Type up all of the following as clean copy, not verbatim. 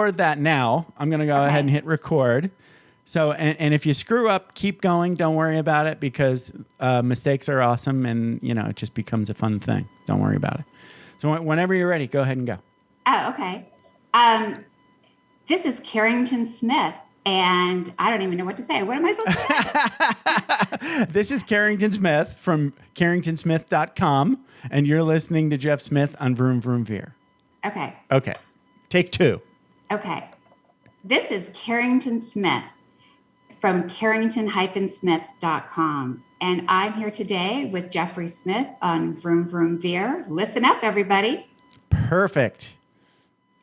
record that now. I'm going to go ahead and hit record. So, and if you screw up, keep going. Don't worry about it because mistakes are awesome and, it just becomes a fun thing. Don't worry about it. So whenever you're ready, go ahead and go. Oh, okay. This is Carrington Smith, and I don't even know what to say. What am I supposed to say? This is Carrington Smith from carringtonsmith.com, and you're listening to Jeff Smith on Vroom, Vroom, Veer. Okay. Okay. Take two. Okay. This is Carrington Smith from carrington-smith.com. And I'm here today with Jeffrey Smith on Vroom Vroom Veer. Listen up, everybody. Perfect.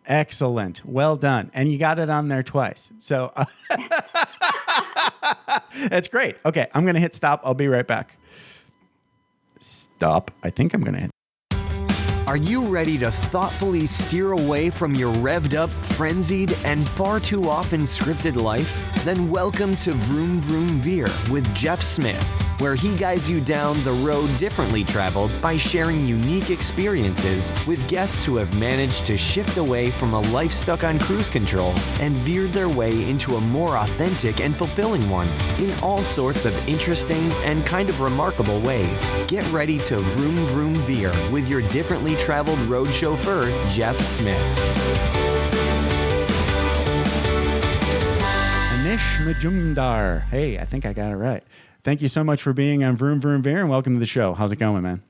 Excellent. Well done. And you got it on there twice. So that's great. Okay. I'm going to hit stop. I'll be right back. Stop. I think I'm going to hit. Are you ready to thoughtfully steer away from your revved up, frenzied, and far too often scripted life? Then welcome to Vroom Vroom Veer with Jeff Smith, where he guides you down the road differently traveled by sharing unique experiences with guests who have managed to shift away from a life stuck on cruise control and veered their way into a more authentic and fulfilling one in all sorts of interesting and kind of remarkable ways. Get ready to Vroom Vroom Veer with your differently traveled road chauffeur, Jeff Smith. Anish Majumdar. Hey, I think I got it right. Thank you so much for being on Vroom Vroom Veer and welcome to the show. How's it going, man?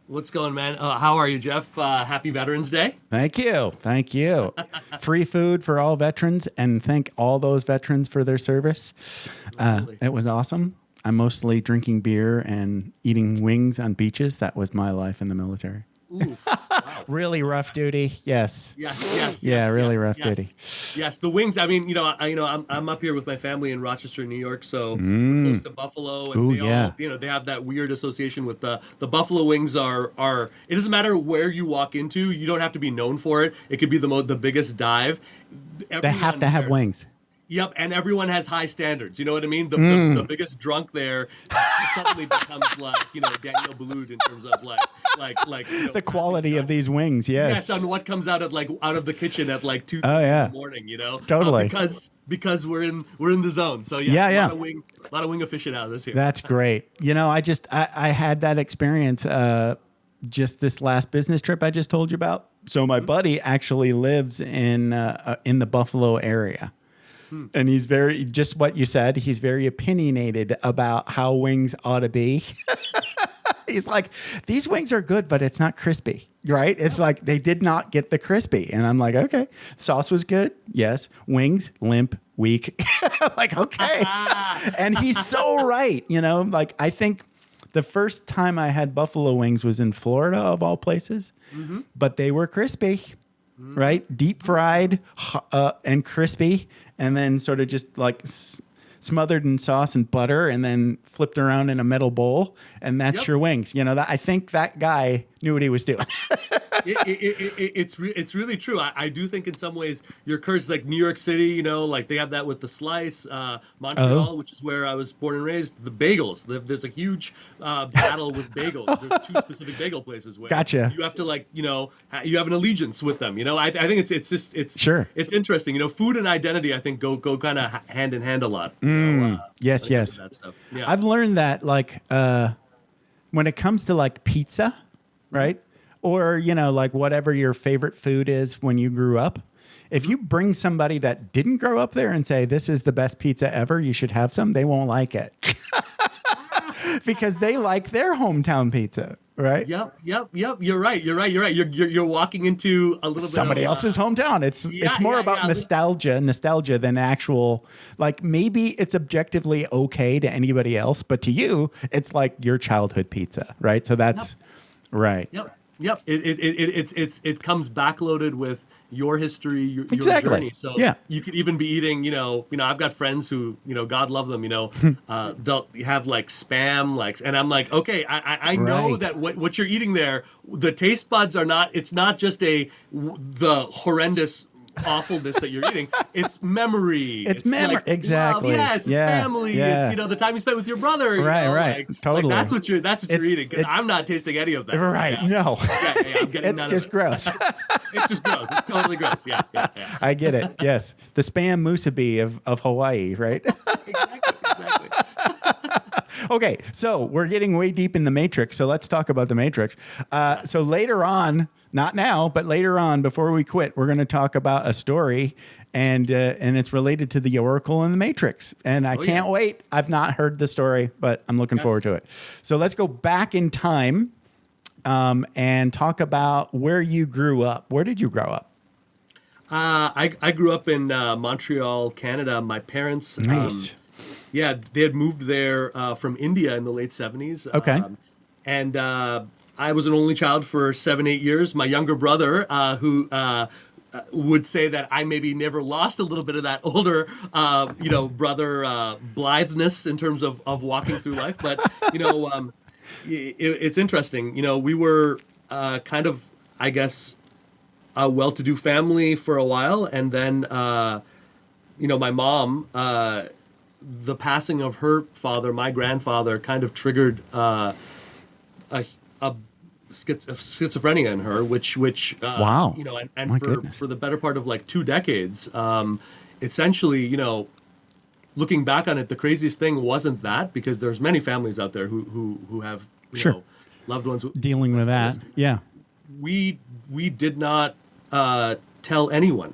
What's going, man? How are you, Jeff? Happy Veterans Day. Thank you. Thank you. Free food for all veterans and thank all those veterans for their service. It was awesome. I'm mostly drinking beer and eating wings on beaches. That was my life in the military. Ooh, wow. Really rough duty. Yes. Really rough duty. Yes, the wings. I mean, I'm up here with my family in Rochester, New York, so we're close to Buffalo, and they have that weird association with the buffalo wings. Are it doesn't matter where you walk into, you don't have to be known for it. It could be the biggest dive. They have to have wings. Yep, and everyone has high standards. You know what I mean? The biggest drunk there suddenly becomes like Daniel Boulud in terms of like the quality of these wings. Yes, on what comes out of the kitchen at like 2 in the morning. Totally because we're in the zone. So a lot of wing aficionados here. That's great. I had that experience just this last business trip I just told you about. So my buddy actually lives in the Buffalo area. And he's just what you said, he's very opinionated about how wings ought to be. He's like, these wings are good, but it's not crispy, right? It's like they did not get the crispy. And I'm like, okay, sauce was good. Yes. Wings, limp, weak. Like, okay. And he's so right. I think the first time I had buffalo wings was in Florida, of all places, but they were crispy. Right? Deep fried and crispy, and then sort of just like smothered in sauce and butter, and then flipped around in a metal bowl, and that's your wings. I think that guy knew what he was doing. It's really true. I do think in some ways you're cursed. Like New York City, like they have that with the slice. Montreal, which is where I was born and raised, the bagels. There's a huge battle with bagels. There's two specific bagel places where you have to you have an allegiance with them. I think it's sure. It's interesting. Food and identity I think go kind of hand in hand a lot. Yes. That stuff. Yeah. I've learned that when it comes to pizza, right? Or, whatever your favorite food is when you grew up. If you bring somebody that didn't grow up there and say, this is the best pizza ever, you should have some, they won't like it. Because they like their hometown pizza, right? Yep. You're right. You're walking into a little bit somebody else's hometown. It's more about nostalgia than actual, maybe it's objectively okay to anybody else, but to you, it's like your childhood pizza, right? So that's right. Yep. It comes backloaded with your history, your journey. So you could even be eating, I've got friends who, God love them, they'll have spam, and I'm like, okay, I know that what you're eating there, the taste buds are not, it's not just the horrendous awfulness that you're eating. It's memory. It's memory. Like Exactly. love. Yes, it's family. Yeah. It's the time you spent with your brother. Right. Totally. Like that's what you're eating. Because I'm not tasting any of that. Right. Yeah. No. I'm getting It's none just of it. gross. It's just gross. It's totally gross. Yeah. I get it. Yes. The spam musubi of Hawaii, right? Exactly. Okay, so we're getting way deep in the Matrix, so let's talk about the Matrix. So later on, not now, but later on, before we quit, we're going to talk about a story, and it's related to the Oracle and the Matrix. And I can't wait. I've not heard the story, but I'm looking forward to it. So let's go back in time and talk about where you grew up. Where did you grow up? I grew up in Montreal, Canada. My parents... Nice. They had moved there from India in the late 70s. Okay. And I was an only child for 7-8 years. My younger brother, who would say that I maybe never lost a little bit of that older, brother blitheness in terms of walking through life. But, it's interesting. We were kind of, I guess, a well-to-do family for a while. And then, my mom... the passing of her father, my grandfather, kind of triggered a schizophrenia in her, which wow, and for the better part of like 2 decades, essentially, looking back on it, the craziest thing wasn't that, because there's many families out there who have loved ones dealing with that. Yeah, we did not tell anyone.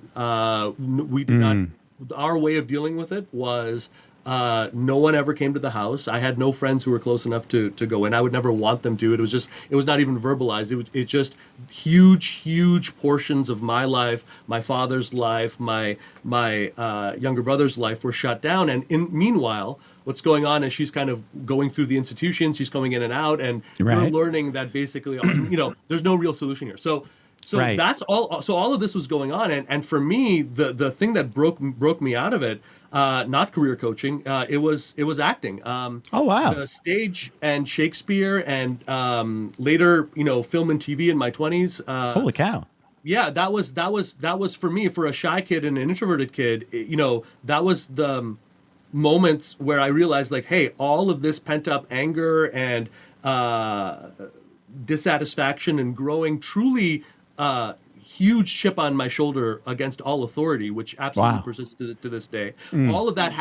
We did not. Our way of dealing with it was. No one ever came to the house. I had no friends who were close enough to go in. I would never want them to. It was not even verbalized. It just huge portions of my life, my father's life, my younger brother's life were shut down. And meanwhile, what's going on is she's kind of going through the institutions. She's coming in and out, and we're learning that basically, there's no real solution here. So that's all. So all of this was going on, and for me, the thing that broke me out of it. Not career coaching. It was acting. Oh wow! The stage and Shakespeare and later, film and TV in my 20s. Holy cow! Yeah, that was for me, for a shy kid and an introverted kid. That was the moments where I realized, like, hey, all of this pent up anger and dissatisfaction and growing truly. Huge chip on my shoulder against all authority, which absolutely persists to this day. All of that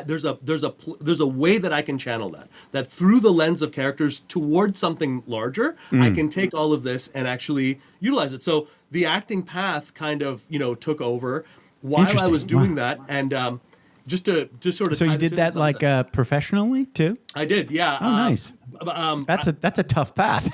there's a way that I can channel that through the lens of characters towards something larger. I can take all of this and actually utilize it. So the acting path kind of took over while I was doing that, and just to sort of. So you did that like professionally too? I did, yeah. Oh, nice. That's a tough path.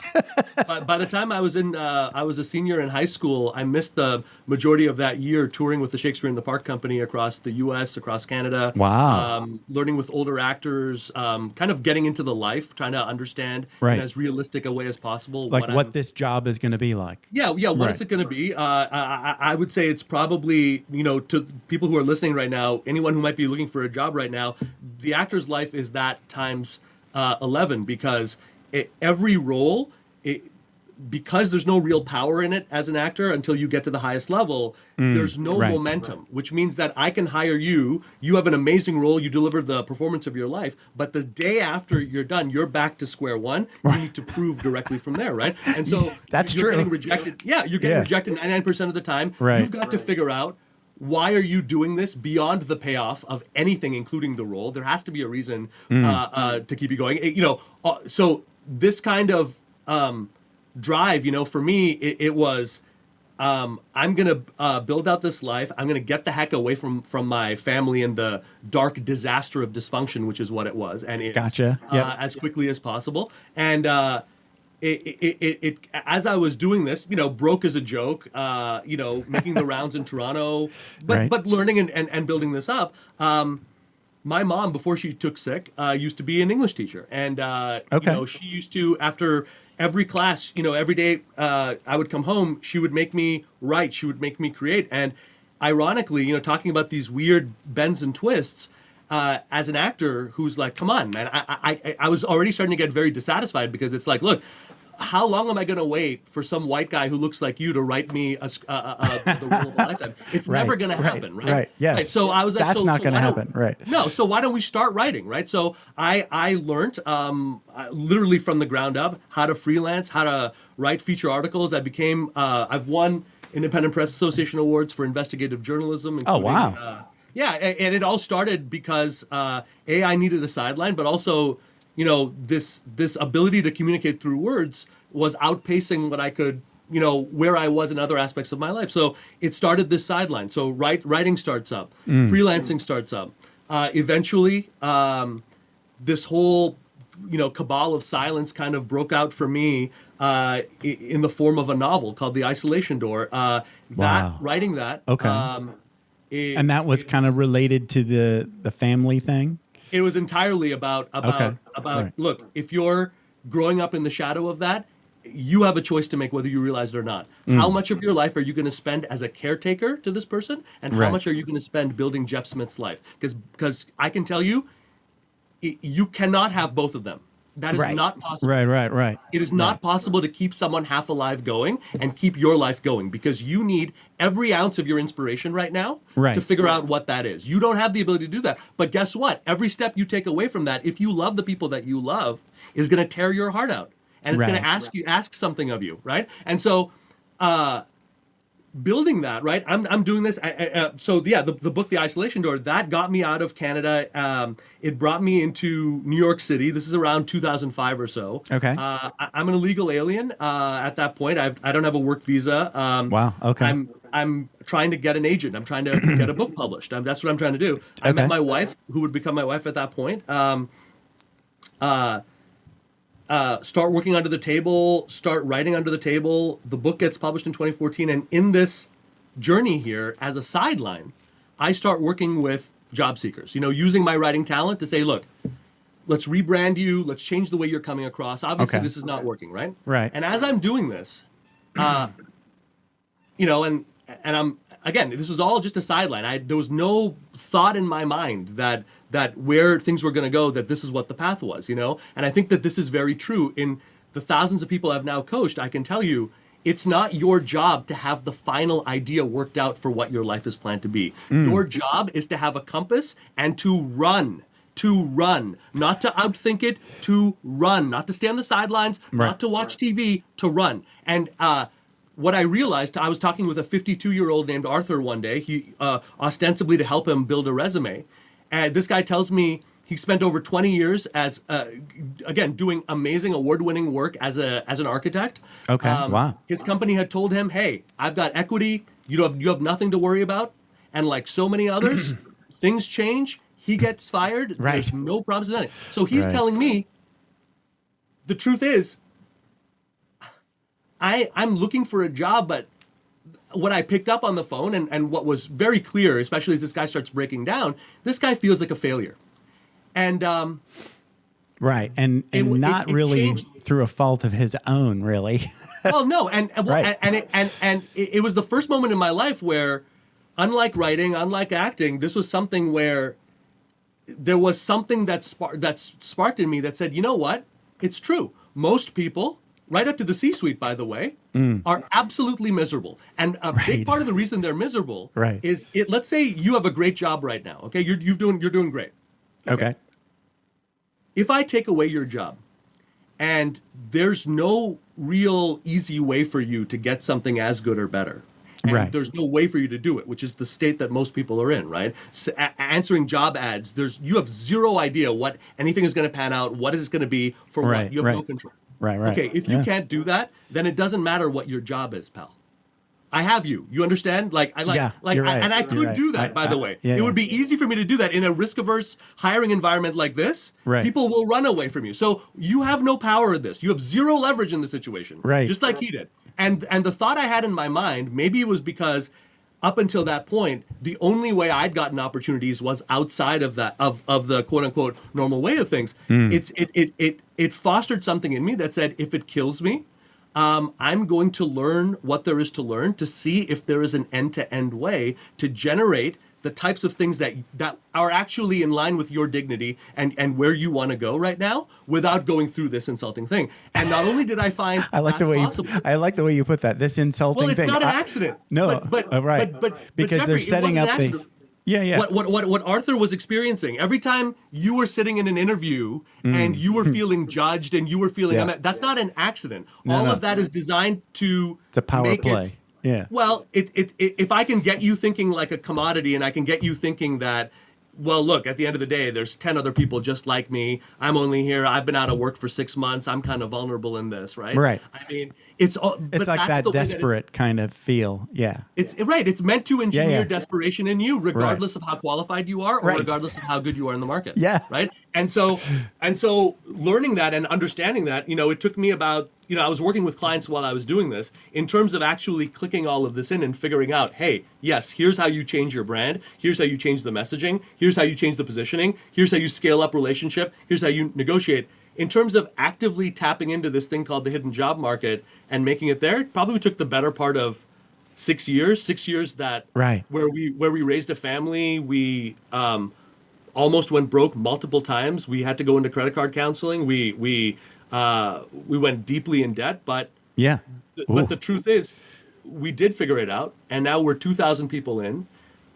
By the time I was a senior in high school, I missed the majority of that year touring with the Shakespeare in the Park Company across the U.S., across Canada. Wow. Learning with older actors, kind of getting into the life, trying to understand in as realistic a way as possible. Like what this job is going to be like. Yeah. What is it going to be? I would say it's probably, to people who are listening right now, anyone who might be looking for a job right now, the actor's life is that times 11, because every role, because there's no real power in it as an actor until you get to the highest level, there's no momentum, which means that I can hire you. You have an amazing role. You deliver the performance of your life. But the day after you're done, you're back to square one. You need to prove directly from there, right? And so that's you're true. Getting rejected. Yeah, you're getting rejected 99% of the time. Right. You've got to figure out, why are you doing this beyond the payoff of anything, including the role? There has to be a reason to keep you going. So this kind of drive, for me, it was, I'm going to build out this life. I'm going to get the heck away from my family and the dark disaster of dysfunction, which is what it was and is, Gotcha. as quickly as possible. And it as I was doing this, broke as a joke, making the rounds in Toronto, but learning and building this up. My mom, before she took sick, used to be an English teacher, and she used to, after every class, every day, I would come home, she would make me write, she would make me create, and ironically, talking about these weird bends and twists. As an actor who's like, come on, man, I was already starting to get very dissatisfied, because it's like, look, how long am I going to wait for some white guy who looks like you to write me the role of a lifetime? It's never going to happen, right? Right. Yes. Right. So I was like, that's not going to happen, right? No. So why don't we start writing, right? So I learned literally from the ground up how to freelance, how to write feature articles. I became I've won Independent Press Association awards for investigative journalism. Oh, wow. Yeah, and it all started because I needed a sideline, but also, this ability to communicate through words was outpacing what I could, where I was in other aspects of my life. So it started this sideline. So writing starts up, freelancing starts up. Eventually, this whole, cabal of silence kind of broke out for me in the form of a novel called The Isolation Door. Writing that. Okay. And that was kind of related to the family thing? It was entirely about Right. Look, if you're growing up in the shadow of that, you have a choice to make whether you realize it or not. How much of your life are you going to spend as a caretaker to this person, and how much are you going to spend building Jeff Smith's life? Because I can tell you, you cannot have both of them. That is not possible. Right. It is not possible to keep someone half alive going and keep your life going, because you need every ounce of your inspiration right now to figure out what that is. You don't have the ability to do that. But guess what? Every step you take away from that, if you love the people that you love, is going to tear your heart out. And it's going to ask something of you, right? And so building that, right? I'm doing this. The book, The Isolation Door, that got me out of Canada. It brought me into New York City. This is around 2005 or so. Okay. I'm an illegal alien at that point. I don't have a work visa. Wow. Okay. I'm trying to get an agent. I'm trying to get a book published. That's what I'm trying to do. I met my wife, who would become my wife at that point. Start working under the table, start writing under the table. The book gets published in 2014. And in this journey here, as a sideline, I start working with job seekers, using my writing talent to say, look, let's rebrand you. Let's change the way you're coming across. Obviously, this is not working, right? Right. And as I'm doing this, and I'm, again, this was all just a sideline. There was no thought in my mind that where things were going to go, that this is what the path was, And I think that this is very true. In the thousands of people I've now coached, I can tell you, it's not your job to have the final idea worked out for what your life is planned to be. Your job is to have a compass and to run, not to outthink it, to run, not to stay on the sidelines, not to watch TV, to run. And what I realized, I was talking with a 52-year-old named Arthur one day, he ostensibly to help him build a resume. And this guy tells me he spent over 20 years as, again, doing amazing award-winning work as an architect. Okay, wow. His company had told him, hey, I've got equity, you have nothing to worry about. And like so many others, things change, he gets fired, there's no problems with that. So he's telling me, the truth is, I'm looking for a job, but what I picked up on the phone and what was very clear, especially as this guy starts breaking down, this guy feels like a failure. And and not really changed. Through a fault of his own, really. Well, no, and it was the first moment in my life where, unlike writing, unlike acting, this was something where there was something that sparked in me that said, you know what? It's true. Most people, right up to the C-suite, by the way, are absolutely miserable. And a big part of the reason they're miserable is let's say you have a great job right now. Okay, you're doing great. Okay. If I take away your job and there's no real easy way for you to get something as good or better, and there's no way for you to do it, which is the state that most people are in, right? So, answering job ads, you have zero idea what anything is going to pan out, what is going to be for what. You have no control. Right. Okay, if you can't do that, then it doesn't matter what your job is, pal. I have you. You understand? And I could do that, by the way. It would be easy for me to do that in a risk-averse hiring environment like this. Right. People will run away from you. So you have no power in this. You have zero leverage in the situation. Right. Just like he did. And the thought I had in my mind, maybe it was because up until that point, the only way I'd gotten opportunities was outside of that of the quote unquote normal way of things. It fostered something in me that said, if it kills me, I'm going to learn what there is to learn to see if there is an end-to-end way to generate the types of things that are actually in line with your dignity and where you want to go right now without going through this insulting thing. And not only did I find I like the way you put that. This insulting well, it's thing. not an accident. No, right. Because Jeffrey, they're setting up the. Yeah. What Arthur was experiencing every time you were sitting in an interview and you were feeling judged and you were feeling that's not an accident. All of that is designed to. It's a power play. Yeah. Well, if I can get you thinking like a commodity, and I can get you thinking that, well, look, at the end of the day, there's 10 other people just like me. I'm only here. I've been out of work for 6 months. I'm kind of vulnerable in this, right? Right. I mean, it's like that desperate kind of feel. Yeah. It's right. It's meant to engineer desperation in you, regardless of how qualified you are, or regardless of how good you are in the market. Yeah. Right. And so learning that and understanding that, it took me about, I was working with clients while I was doing this in terms of actually clicking all of this in and figuring out, hey, yes, here's how you change your brand. Here's how you change the messaging. Here's how you change the positioning. Here's how you scale up relationship. Here's how you negotiate. In terms of actively tapping into this thing called the hidden job market and making it there, it probably took the better part of 6 years. 6 years that where we raised a family. We almost went broke multiple times. We had to go into credit card counseling. We went deeply in debt, but the truth is, we did figure it out, and now we're 2,000 people in.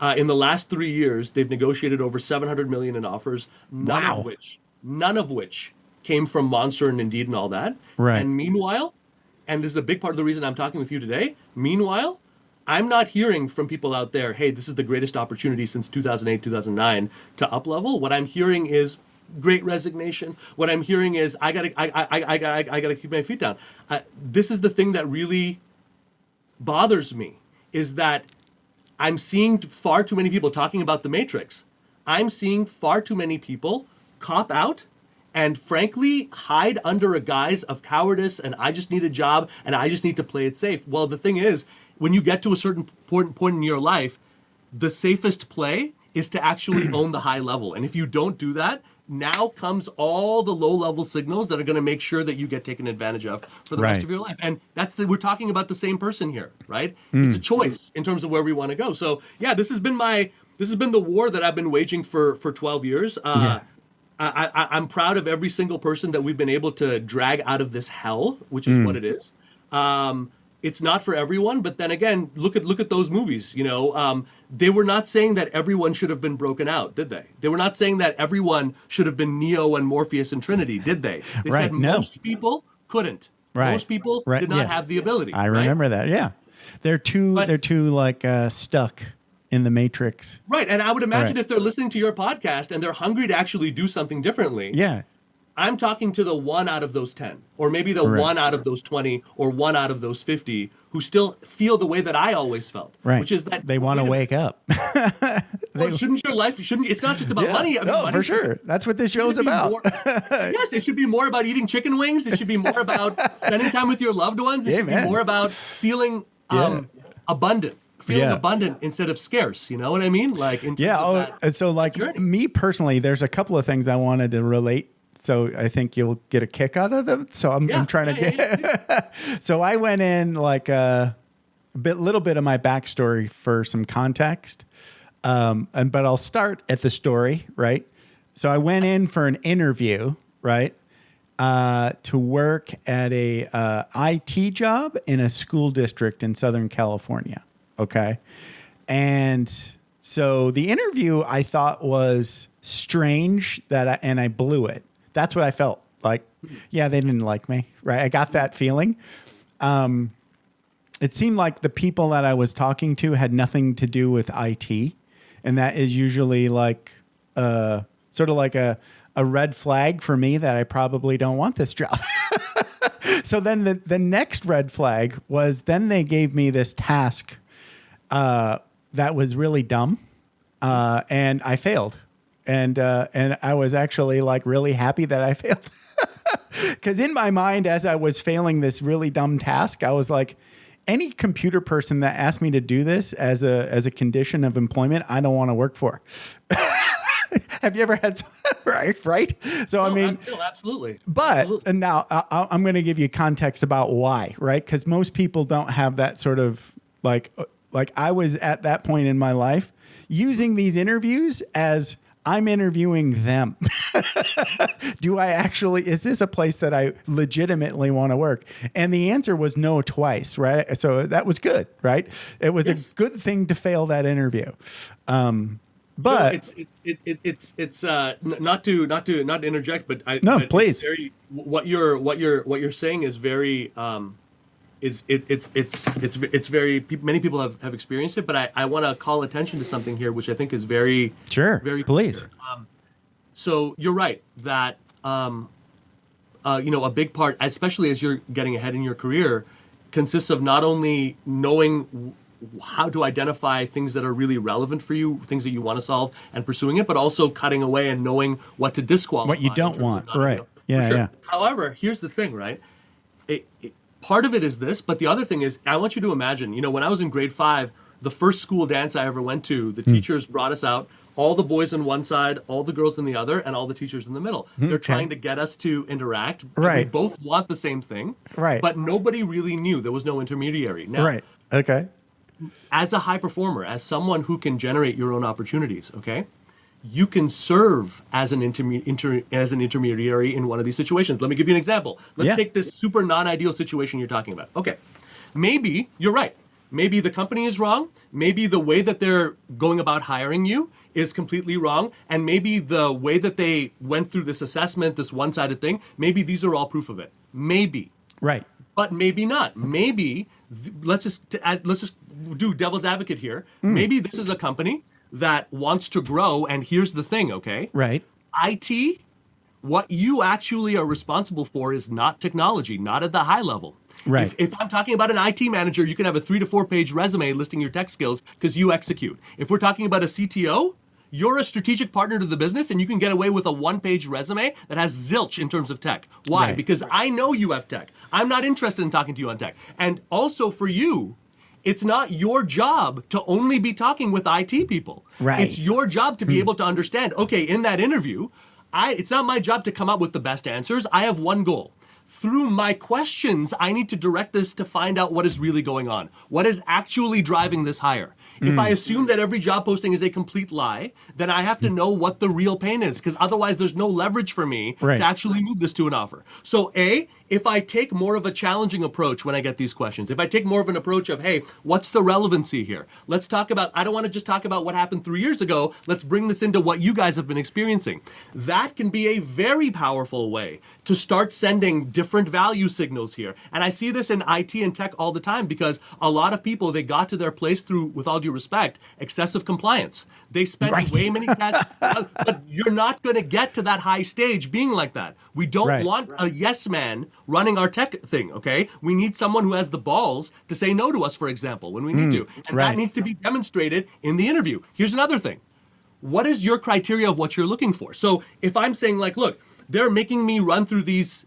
In the last 3 years, they've negotiated over $700 million in offers, none of which came from Monster and Indeed and all that. Right. And meanwhile, and this is a big part of the reason I'm talking with you today. Meanwhile, I'm not hearing from people out there, hey, this is the greatest opportunity since 2008, 2009 to up level. What I'm hearing is great resignation. What I'm hearing is I gotta keep my feet down. This is the thing that really bothers me, is that I'm seeing far too many people talking about the Matrix. I'm seeing far too many people cop out and frankly hide under a guise of cowardice and I just need a job and I just need to play it safe. Well, the thing is, when you get to a certain point in your life, the safest play is to actually own the high level. And if you don't do that, now comes all the low-level signals that are going to make sure that you get taken advantage of for the rest of your life. And we're talking about the same person here, right? It's a choice in terms of where we want to go. So yeah, this has been the war that I've been waging for 12 years. I'm proud of every single person that we've been able to drag out of this hell, which is what it is. It's not for everyone, but then again, look at those movies. They were not saying that everyone should have been broken out, did they? They were not saying that everyone should have been Neo and Morpheus and Trinity, did they? They said most people couldn't. Most people did not have the ability. I remember that. Yeah, they're too like stuck in the Matrix. Right, and I would imagine if they're listening to your podcast and they're hungry to actually do something differently. Yeah. I'm talking to the 1 out of those 10, or maybe the 1 out of those 20, or 1 out of those 50 who still feel the way that I always felt, which is that they want to wake up. Shouldn't your life? It's not just about money. I mean, money for sure. That's what this show's about. Yes, it should be more about eating chicken wings. It should be more about spending time with your loved ones. It should be more about feeling abundant. Feeling abundant instead of scarce, you know what I mean? Like, so like journey. Me personally, there's a couple of things I wanted to relate. So I think you'll get a kick out of them. So I'm trying to get. So I went in like a little bit of my backstory for some context, but I'll start at the story, right? So I went in for an interview, right, to work at a IT job in a school district in Southern California. Okay. And so the interview I thought was strange and I blew it. That's what I felt like. Yeah, they didn't like me. Right. I got that feeling. It seemed like the people that I was talking to had nothing to do with IT. And that is usually like sort of like a red flag for me that I probably don't want this job. So then the next red flag was then they gave me this task that was really dumb, and I failed, and I was actually like really happy that I failed, because in my mind, as I was failing this really dumb task, I was like, any computer person that asked me to do this as a condition of employment, I don't want to work for. Have you ever had right? So no, I mean, absolutely. But absolutely. Now I'm going to give you context about why, right? Because most people don't have that sort of like Like I was at that point in my life using these interviews as I'm interviewing them. Is this a place that I legitimately want to work? And the answer was no twice, right? So that was good, right? It was a good thing to fail that interview. But it's not to interject, but please. What you're saying is very it's very many people have experienced it, but I want to call attention to something here, which I think is very very please. clear. So you're right that a big part, especially as you're getting ahead in your career, consists of not only knowing how to identify things that are really relevant for you, things that you want to solve, and pursuing it, but also cutting away and knowing what to disqualify. What you don't want, right? Yeah. However, here's the thing, right? Part of it is this, but the other thing is, I want you to imagine, when I was in grade 5, the first school dance I ever went to, the teachers brought us out, all the boys on one side, all the girls on the other, and all the teachers in the middle. They're trying to get us to interact. Right. We both want the same thing. Right. But nobody really knew. There was no intermediary. Now, right. Okay. As a high performer, as someone who can generate your own opportunities, okay, you can serve as an intermediary in one of these situations. Let me give you an example. Let's take this super non-ideal situation you're talking about. Okay, maybe you're right. Maybe the company is wrong. Maybe the way that they're going about hiring you is completely wrong. And maybe the way that they went through this assessment, this one-sided thing, maybe these are all proof of it. Maybe. Right. But maybe not. Maybe let's just do devil's advocate here. Maybe this is a company that wants to grow, and here's the thing, okay? Right. IT, what you actually are responsible for is not technology, not at the high level. Right. If I'm talking about an IT manager, you can have a 3 to 4 page resume listing your tech skills because you execute. If we're talking about a CTO, you're a strategic partner to the business, and you can get away with a 1-page resume that has zilch in terms of tech. Why? Right. Because I know you have tech. I'm not interested in talking to you on tech. And also for you, it's not your job to only be talking with IT people. Right. It's your job to be able to understand, okay, in that interview, it's not my job to come up with the best answers. I have one goal. Through my questions, I need to direct this to find out what is really going on. What is actually driving this hire? If I assume that every job posting is a complete lie, then I have to know what the real pain is, because otherwise there's no leverage for me to actually move this to an offer. So if I take more of a challenging approach when I get these questions, if I take more of an approach of, hey, what's the relevancy here? Let's talk about, I don't want to just talk about what happened 3 years ago. Let's bring this into what you guys have been experiencing. That can be a very powerful way to start sending different value signals here. And I see this in IT and tech all the time, because a lot of people, they got to their place through, with all due respect, excessive compliance. They spent way many tests, but you're not going to get to that high stage being like that. We don't want a yes man running our tech thing, okay? We need someone who has the balls to say no to us, for example, when we need to. And that needs to be demonstrated in the interview. Here's another thing. What is your criteria of what you're looking for? So if I'm saying, like, look, they're making me run through these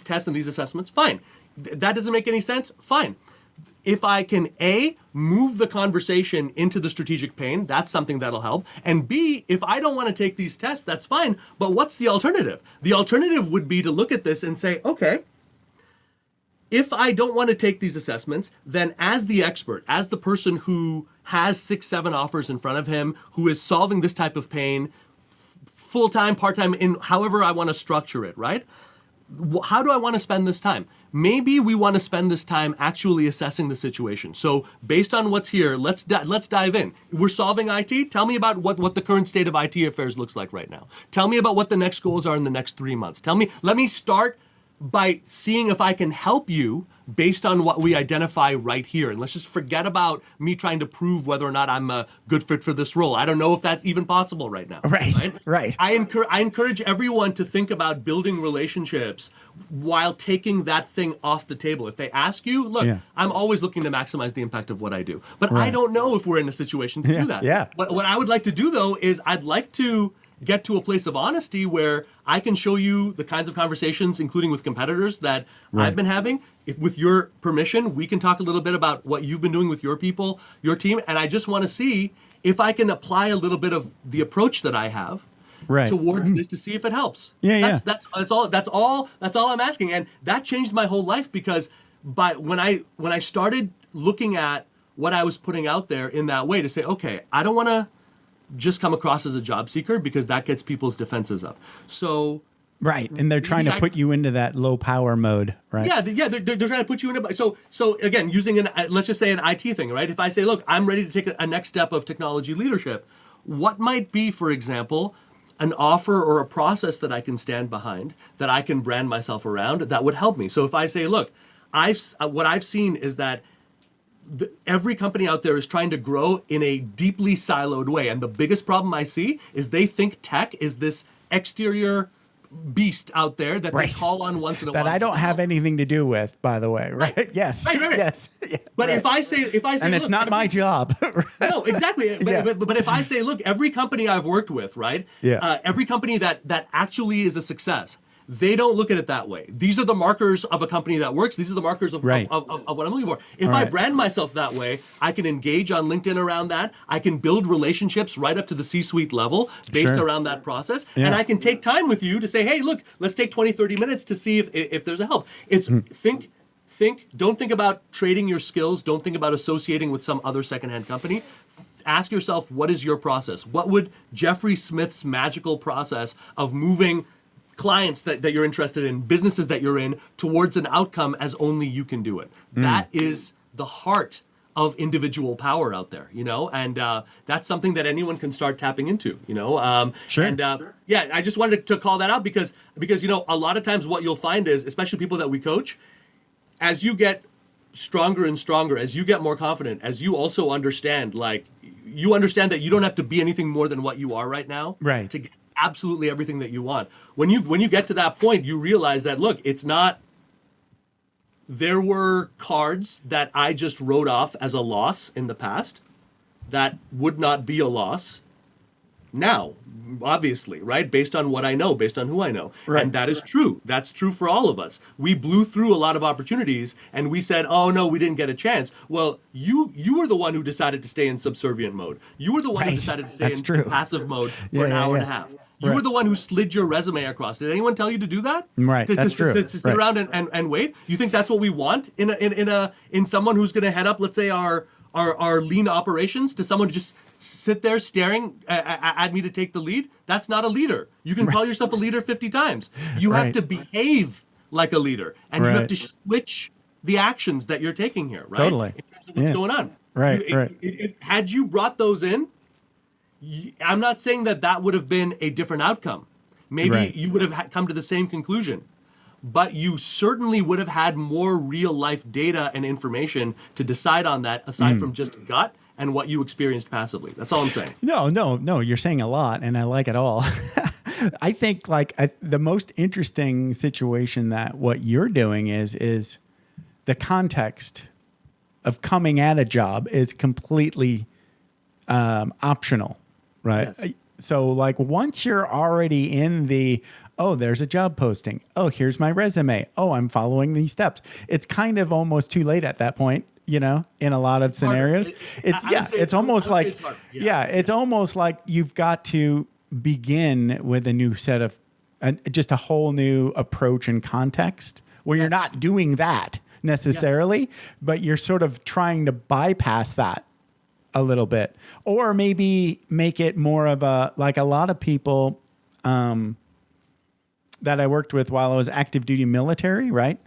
tests and these assessments, fine. That doesn't make any sense, fine. If I can A, move the conversation into the strategic pain, that's something that'll help. And B, if I don't want to take these tests, that's fine. But what's the alternative? The alternative would be to look at this and say, okay, if I don't want to take these assessments, then as the expert, as the person who has 6, 7 offers in front of him, who is solving this type of pain, full-time, part-time, in however I want to structure it, right? How do I want to spend this time? Maybe we want to spend this time actually assessing the situation. So based on what's here, let's dive in. We're solving IT. Tell me about what the current state of IT affairs looks like right now. Tell me about what the next goals are in the next 3 months. Let me start by seeing if I can help you based on what we identify right here. And let's just forget about me trying to prove whether or not I'm a good fit for this role. I don't know if that's even possible right now. Right. I encourage everyone to think about building relationships while taking that thing off the table. If they ask you, look, I'm always looking to maximize the impact of what I do. But I don't know if we're in a situation to do that. Yeah. What I would like to do, though, is I'd like to get to a place of honesty where I can show you the kinds of conversations, including with competitors, that I've been having. If, with your permission, we can talk a little bit about what you've been doing with your people, your team, and I just want to see if I can apply a little bit of the approach that I have towards this to see if it helps. That's all I'm asking, and that changed my whole life, because when I started looking at what I was putting out there in that way to say, okay, I don't want to just come across as a job seeker because that gets people's defenses up. So right, and they're trying to put you into that low power mode, right? Yeah, they're trying to put you into. So again, using let's just say an IT thing, right? If I say, look, I'm ready to take a next step of technology leadership, what might be, for example, an offer or a process that I can stand behind, that I can brand myself around, that would help me. So if I say, look, what I've seen is that every company out there is trying to grow in a deeply siloed way. And the biggest problem I see is they think tech is this exterior beast out there that they call on once in a while. That I don't have anything to do with, by the way, right? Yes. Right. Yes. Yeah, but if I say, and it's not my job. No, exactly. But if I say, look, every company I've worked with, right? Yeah. Every company that actually is a success, they don't look at it that way. These are the markers of a company that works. These are the markers of what I'm looking for. If I brand myself that way, I can engage on LinkedIn around that. I can build relationships right up to the C-suite level based around that process. Yeah. And I can take time with you to say, hey, look, let's take 20, 30 minutes to see if there's a help. It's don't think about trading your skills. Don't think about associating with some other secondhand company. Ask yourself, what is your process? What would Jeffrey Smith's magical process of moving clients that you're interested in, businesses that you're in, towards an outcome as only you can do it? That is the heart of individual power out there, and that's something that anyone can start tapping into, Sure. And I just wanted to call that out because a lot of times what you'll find is, especially people that we coach, as you get stronger and stronger, as you get more confident, as you also understand, you understand that you don't have to be anything more than what you are right now, right, to get absolutely everything that you want. When you get to that point, you realize that, look, it's not, there were cards that I just wrote off as a loss in the past that would not be a loss now, obviously, right? Based on what I know, based on who I know. Right. And that is true. That's true for all of us. We blew through a lot of opportunities and we said, oh no, we didn't get a chance. Well, you were the one who decided to stay in subservient mode. You were the one who decided to stay in passive mode for an hour and a half. You were the one who slid your resume across. Did anyone tell you to do that? Right, that's true. To sit around and wait? You think that's what we want in someone who's going to head up, let's say, our lean operations, to someone to just sit there staring at me to take the lead? That's not a leader. You can call yourself a leader 50 times. You have to behave like a leader, and you have to switch the actions that you're taking here, right? Totally. In terms of what's going on. Right. Had you brought those in, I'm not saying that would have been a different outcome. Maybe you would have come to the same conclusion, but you certainly would have had more real life data and information to decide on that, aside from just gut and what you experienced passively. That's all I'm saying. No, you're saying a lot, and I like it all. I think the most interesting situation that what you're doing is the context of coming at a job is completely optional, right? Yes. So once you're already in there's a job posting. Oh, here's my resume. Oh, I'm following these steps. It's kind of almost too late at that point, in a lot of scenarios. It's almost like you've got to begin with a new set of, just a whole new approach and context where you're not doing that necessarily, but you're sort of trying to bypass that a little bit, or maybe make it more of a lot of people that I worked with while I was active duty military, right?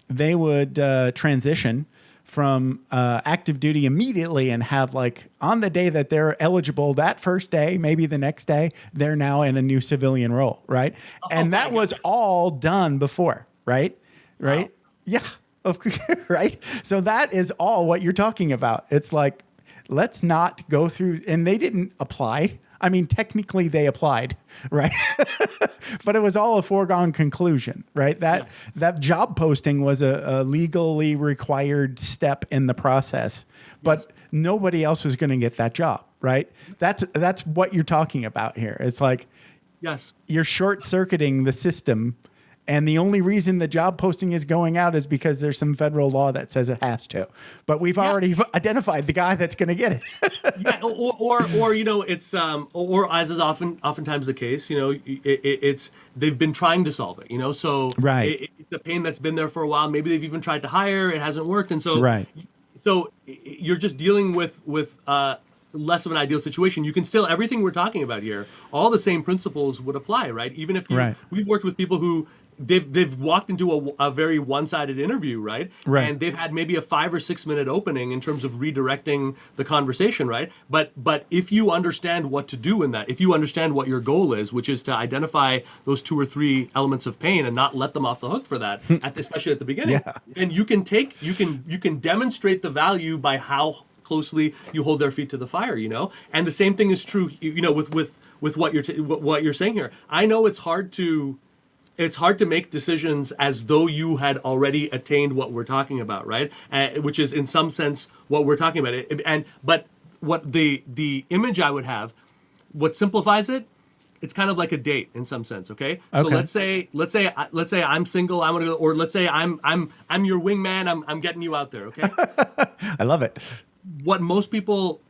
They would transition from active duty immediately and have on the day that they're eligible, that first day, maybe the next day, they're now in a new civilian role, right? And that was all done before, right? Right? Wow. Yeah. Right? So that is all what you're talking about. It's let's not go through, and they didn't apply. I mean, technically they applied, right? But it was all a foregone conclusion, right? That job posting was a legally required step in the process, but nobody else was going to get that job, right? That's what you're talking about here. It's you're short-circuiting the system. And the only reason the job posting is going out is because there's some federal law that says it has to. But we've already identified the guy that's going to get it. or it's or as is oftentimes the case, it's they've been trying to solve it, so it's a pain that's been there for a while. Maybe they've even tried to hire, it hasn't worked, and so So you're just dealing with less of an ideal situation. You can still, everything we're talking about here, all the same principles would apply, right? Even if we've worked with people who they've walked into a very one-sided interview, right? And they've had maybe a 5 or 6 minute opening in terms of redirecting the conversation, right? But if you understand what to do in that, if you understand what your goal is, which is to identify those 2 or 3 elements of pain and not let them off the hook for that, especially at the beginning, then you can demonstrate the value by how closely you hold their feet to the fire, And the same thing is true, with what you're saying here. I know it's hard to make decisions as though you had already attained what we're talking about, right? Which is in some sense what we're talking about. But what the image I would have, what simplifies it, it's kind of like a date in some sense, okay? So let's say I'm single, I'm gonna go, or let's say I'm your wingman, I'm getting you out there, okay? I love it. What most people,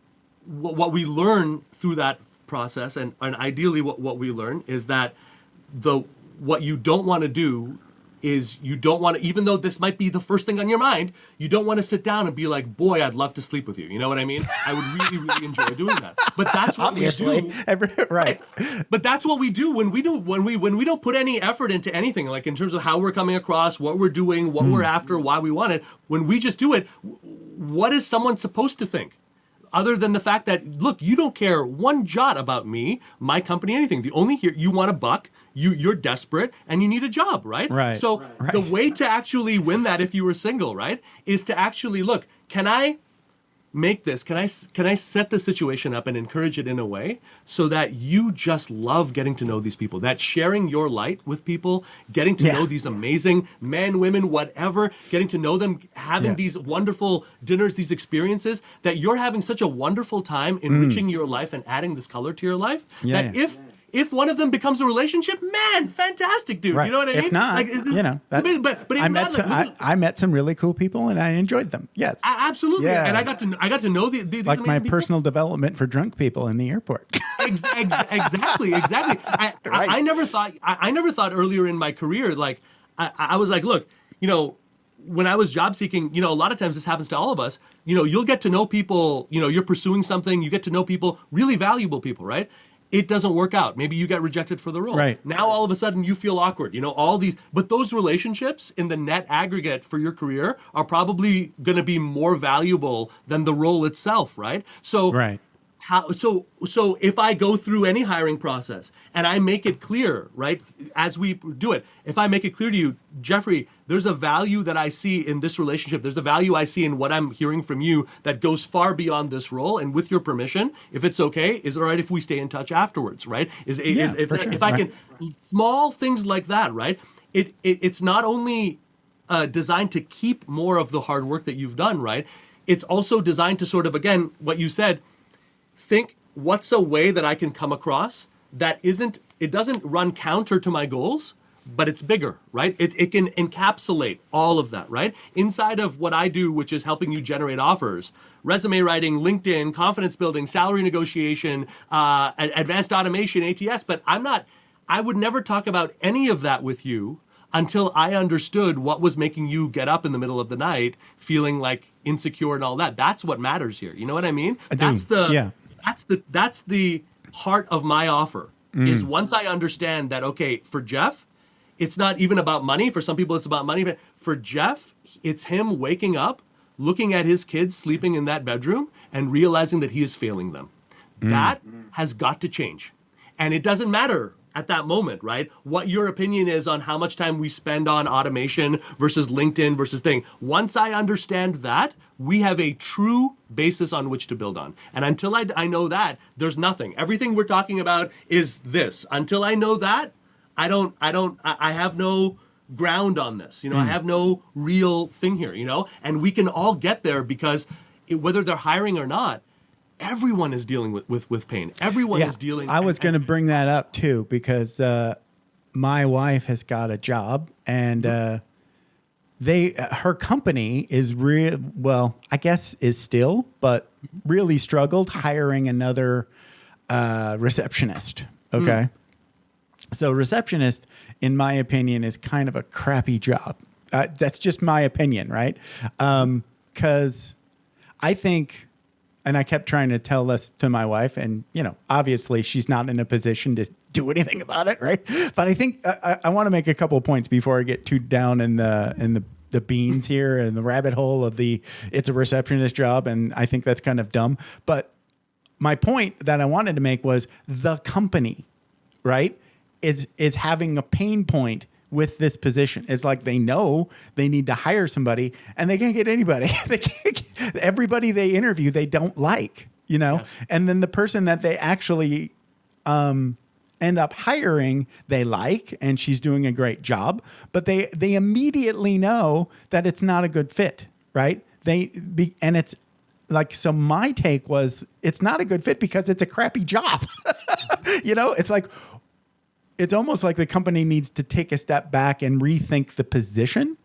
what we learn through that process, and ideally what we learn is that what you don't want to do is you don't want to, even though this might be the first thing on your mind, you don't want to sit down and be like, boy, I'd love to sleep with you. You know what I mean? I would really, really enjoy doing that. But that's what we do. Right. But that's what we do when we don't put any effort into anything, like in terms of how we're coming across, what we're doing, what we're after, why we want it. When we just do it, what is someone supposed to think? Other than the fact that, look, you don't care one jot about me, my company, anything. The only here, you want a buck, you're desperate, and you need a job, right? Right. So the way to actually win that, if you were single, right, is to actually look, can I make this, can I set the situation up and encourage it in a way so that you just love getting to know these people, that sharing your light with people, getting to know these amazing men, women, whatever, getting to know them, having these wonderful dinners, these experiences, that you're having such a wonderful time enriching your life and adding this color to your life, that if one of them becomes a relationship, man, fantastic, dude. Right. You know what I mean? If not, but I met some really cool people and I enjoyed them. Yes, absolutely. Yeah. And I got to know these like my amazing personal development for drunk people in the airport. Exactly. I never thought earlier in my career, like I was like, look, when I was job seeking, a lot of times this happens to all of us. You'll get to know people. You're pursuing something. You get to know people, really valuable people, right? It doesn't work out. Maybe you get rejected for the role. Right. Now all of a sudden you feel awkward. All these, but those relationships in the net aggregate for your career are probably going to be more valuable than the role itself, right? So so if I go through any hiring process and I make it clear, right, as we do it, if I make it clear to you, Jeffrey, there's a value that I see in this relationship. There's a value I see in what I'm hearing from you that goes far beyond this role. And with your permission, if it's okay, is it all right if we stay in touch afterwards, right? If I can, small things like that, right? It's not only designed to keep more of the hard work that you've done, right? It's also designed to sort of, again, what you said, think what's a way that I can come across that it doesn't run counter to my goals, but it's bigger, right? It can encapsulate all of that, right? Inside of what I do, which is helping you generate offers, resume writing, LinkedIn, confidence building, salary negotiation, advanced automation, ATS, but I would never talk about any of that with you until I understood what was making you get up in the middle of the night feeling like insecure and all that. That's what matters here. You know what I mean? That's the heart of my offer. Is once I understand that, okay, for Jeff, it's not even about money. For some people, it's about money. But for Jeff, it's him waking up, looking at his kids sleeping in that bedroom and realizing that he is failing them. That has got to change. And it doesn't matter at that moment, right? What your opinion is on how much time we spend on automation versus LinkedIn versus thing. Once I understand that, we have a true basis on which to build on. And until I know that, there's nothing. Everything we're talking about is this. Until I know that, I have no ground on this. I have no real thing here, and we can all get there because whether they're hiring or not, everyone is dealing with pain. Everyone is dealing. I was going to bring that up too, because my wife has got a job and her company is I guess is still, but really struggled hiring another receptionist. Okay. So receptionist, in my opinion, is kind of a crappy job. That's just my opinion, right? Because I think, and I kept trying to tell this to my wife, and obviously she's not in a position to do anything about it, right? But I think I want to make a couple of points before I get too down in the beans here and the rabbit hole of it's a receptionist job, and I think that's kind of dumb. But my point that I wanted to make was the company, right, is having a pain point with this position. It's like they know they need to hire somebody and they can't get anybody. Everybody they interview, they don't like, Yes. And then the person that they actually end up hiring, they like, and she's doing a great job, but they immediately know that it's not a good fit, right? And it's like, so my take was, it's not a good fit because it's a crappy job. It's like, it's almost like the company needs to take a step back and rethink the position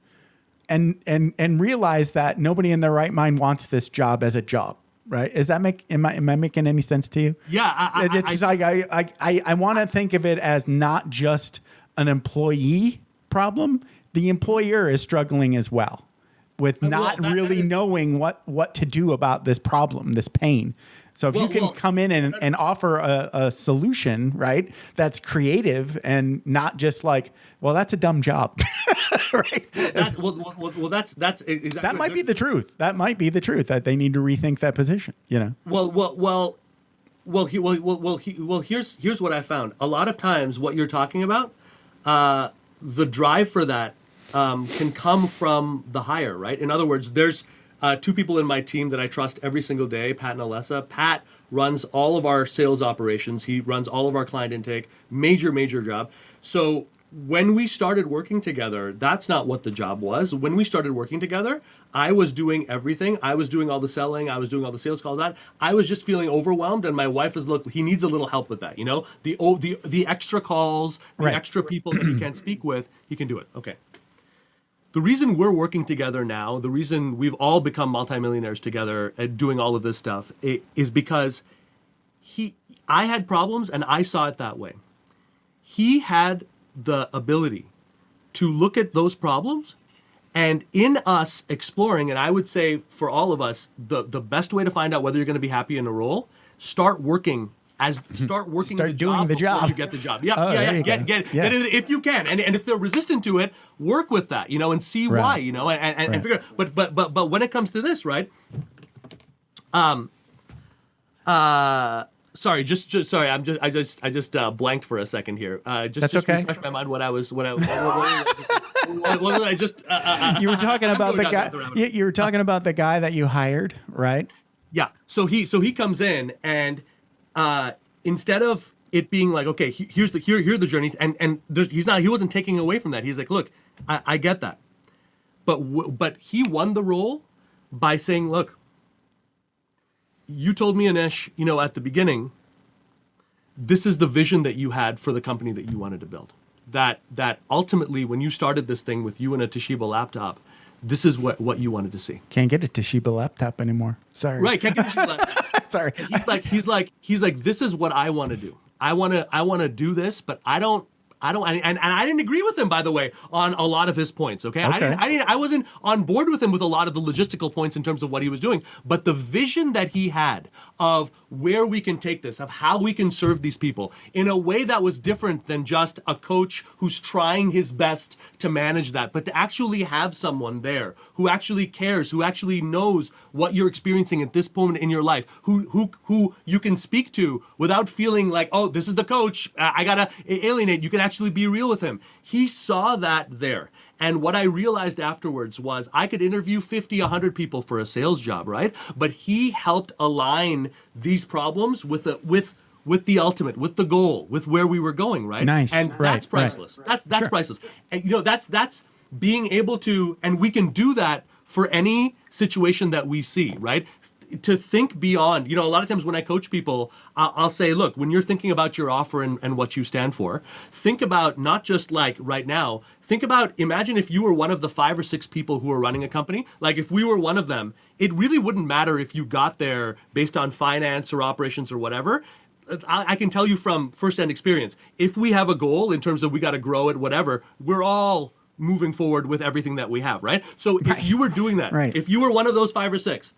and realize that nobody in their right mind wants this job as a job. Right? Am I making any sense to you? Yeah. I want to think of it as not just an employee problem. The employer is struggling as well with not really knowing what to do about this problem, this pain. So if you can come in and offer a solution, right, that's creative and not just like, well, that's a dumb job, right? That's exactly. That might be the truth. That might be the truth, that they need to rethink that position. Here's what I found. A lot of times, what you're talking about, the drive for that can come from the hire, right? In other words, there's two people in my team that I trust every single day, Pat and Alessa. Pat runs all of our sales operations. He runs all of our client intake. Major job. So when we started working together, that's not what the job was. When we started working together, I was doing everything. I was doing all the selling. I was doing all the sales calls. I was just feeling overwhelmed, and my wife was, look, he needs a little help with that. The extra calls, the extra people that he can't speak with, he can do it. Okay. The reason we're working together now, the reason we've all become multimillionaires together and doing all of this stuff is because I had problems and I saw it that way. He had the ability to look at those problems, and in us exploring, and I would say for all of us, the best way to find out whether you're going to be happy in a role, start doing the job. You get the job. Get it if you can, and if they're resistant to it, work with that, and see why, and figure. But when it comes to this, right? Sorry, sorry. I just blanked for a second here. Just okay. Refresh my mind. What was I just? You were talking about the guy. You were talking about the guy that you hired, right? Yeah. So he comes in and. Instead of it being like, okay, here are the journeys, and he wasn't taking away from that. He's like, look, I get that, but he won the role by saying, look, you told me, Anish, at the beginning, this is the vision that you had for the company that you wanted to build. That ultimately, when you started this thing with you and a Toshiba laptop, this is what you wanted to see. Can't get a Toshiba laptop anymore. Sorry. Right, can't get a Toshiba laptop. Sorry. He's like, this is what I want to do. I want to do this, but I don't, and I didn't agree with him, by the way, on a lot of his points. Okay. I wasn't on board with him with a lot of the logistical points in terms of what he was doing, but the vision that he had of where we can take this, of how we can serve these people in a way that was different than just a coach who's trying his best to manage that, but to actually have someone there who actually cares, who actually knows what you're experiencing at this moment in your life, who you can speak to without feeling like, oh, this is the coach, I gotta alienate. You can actually be real with him. He saw that there. And what I realized afterwards was I could interview 50, 100 people for a sales job, right? But he helped align these problems with the ultimate, with the goal, with where we were going, right? Nice. And that's priceless. Right. That's sure. Priceless. And that's being able to, and we can do that for any situation that we see, right? To think beyond, a lot of times when I coach people, I'll say, look, when you're thinking about your offer and what you stand for, think about not just like right now, imagine if you were one of the 5 or 6 people who are running a company. Like if we were one of them, it really wouldn't matter if you got there based on finance or operations or whatever. I can tell you from firsthand experience, if we have a goal in terms of we got to grow it, whatever, we're all moving forward with everything that we have, right? So if you were doing that, if you were one of those 5 or 6,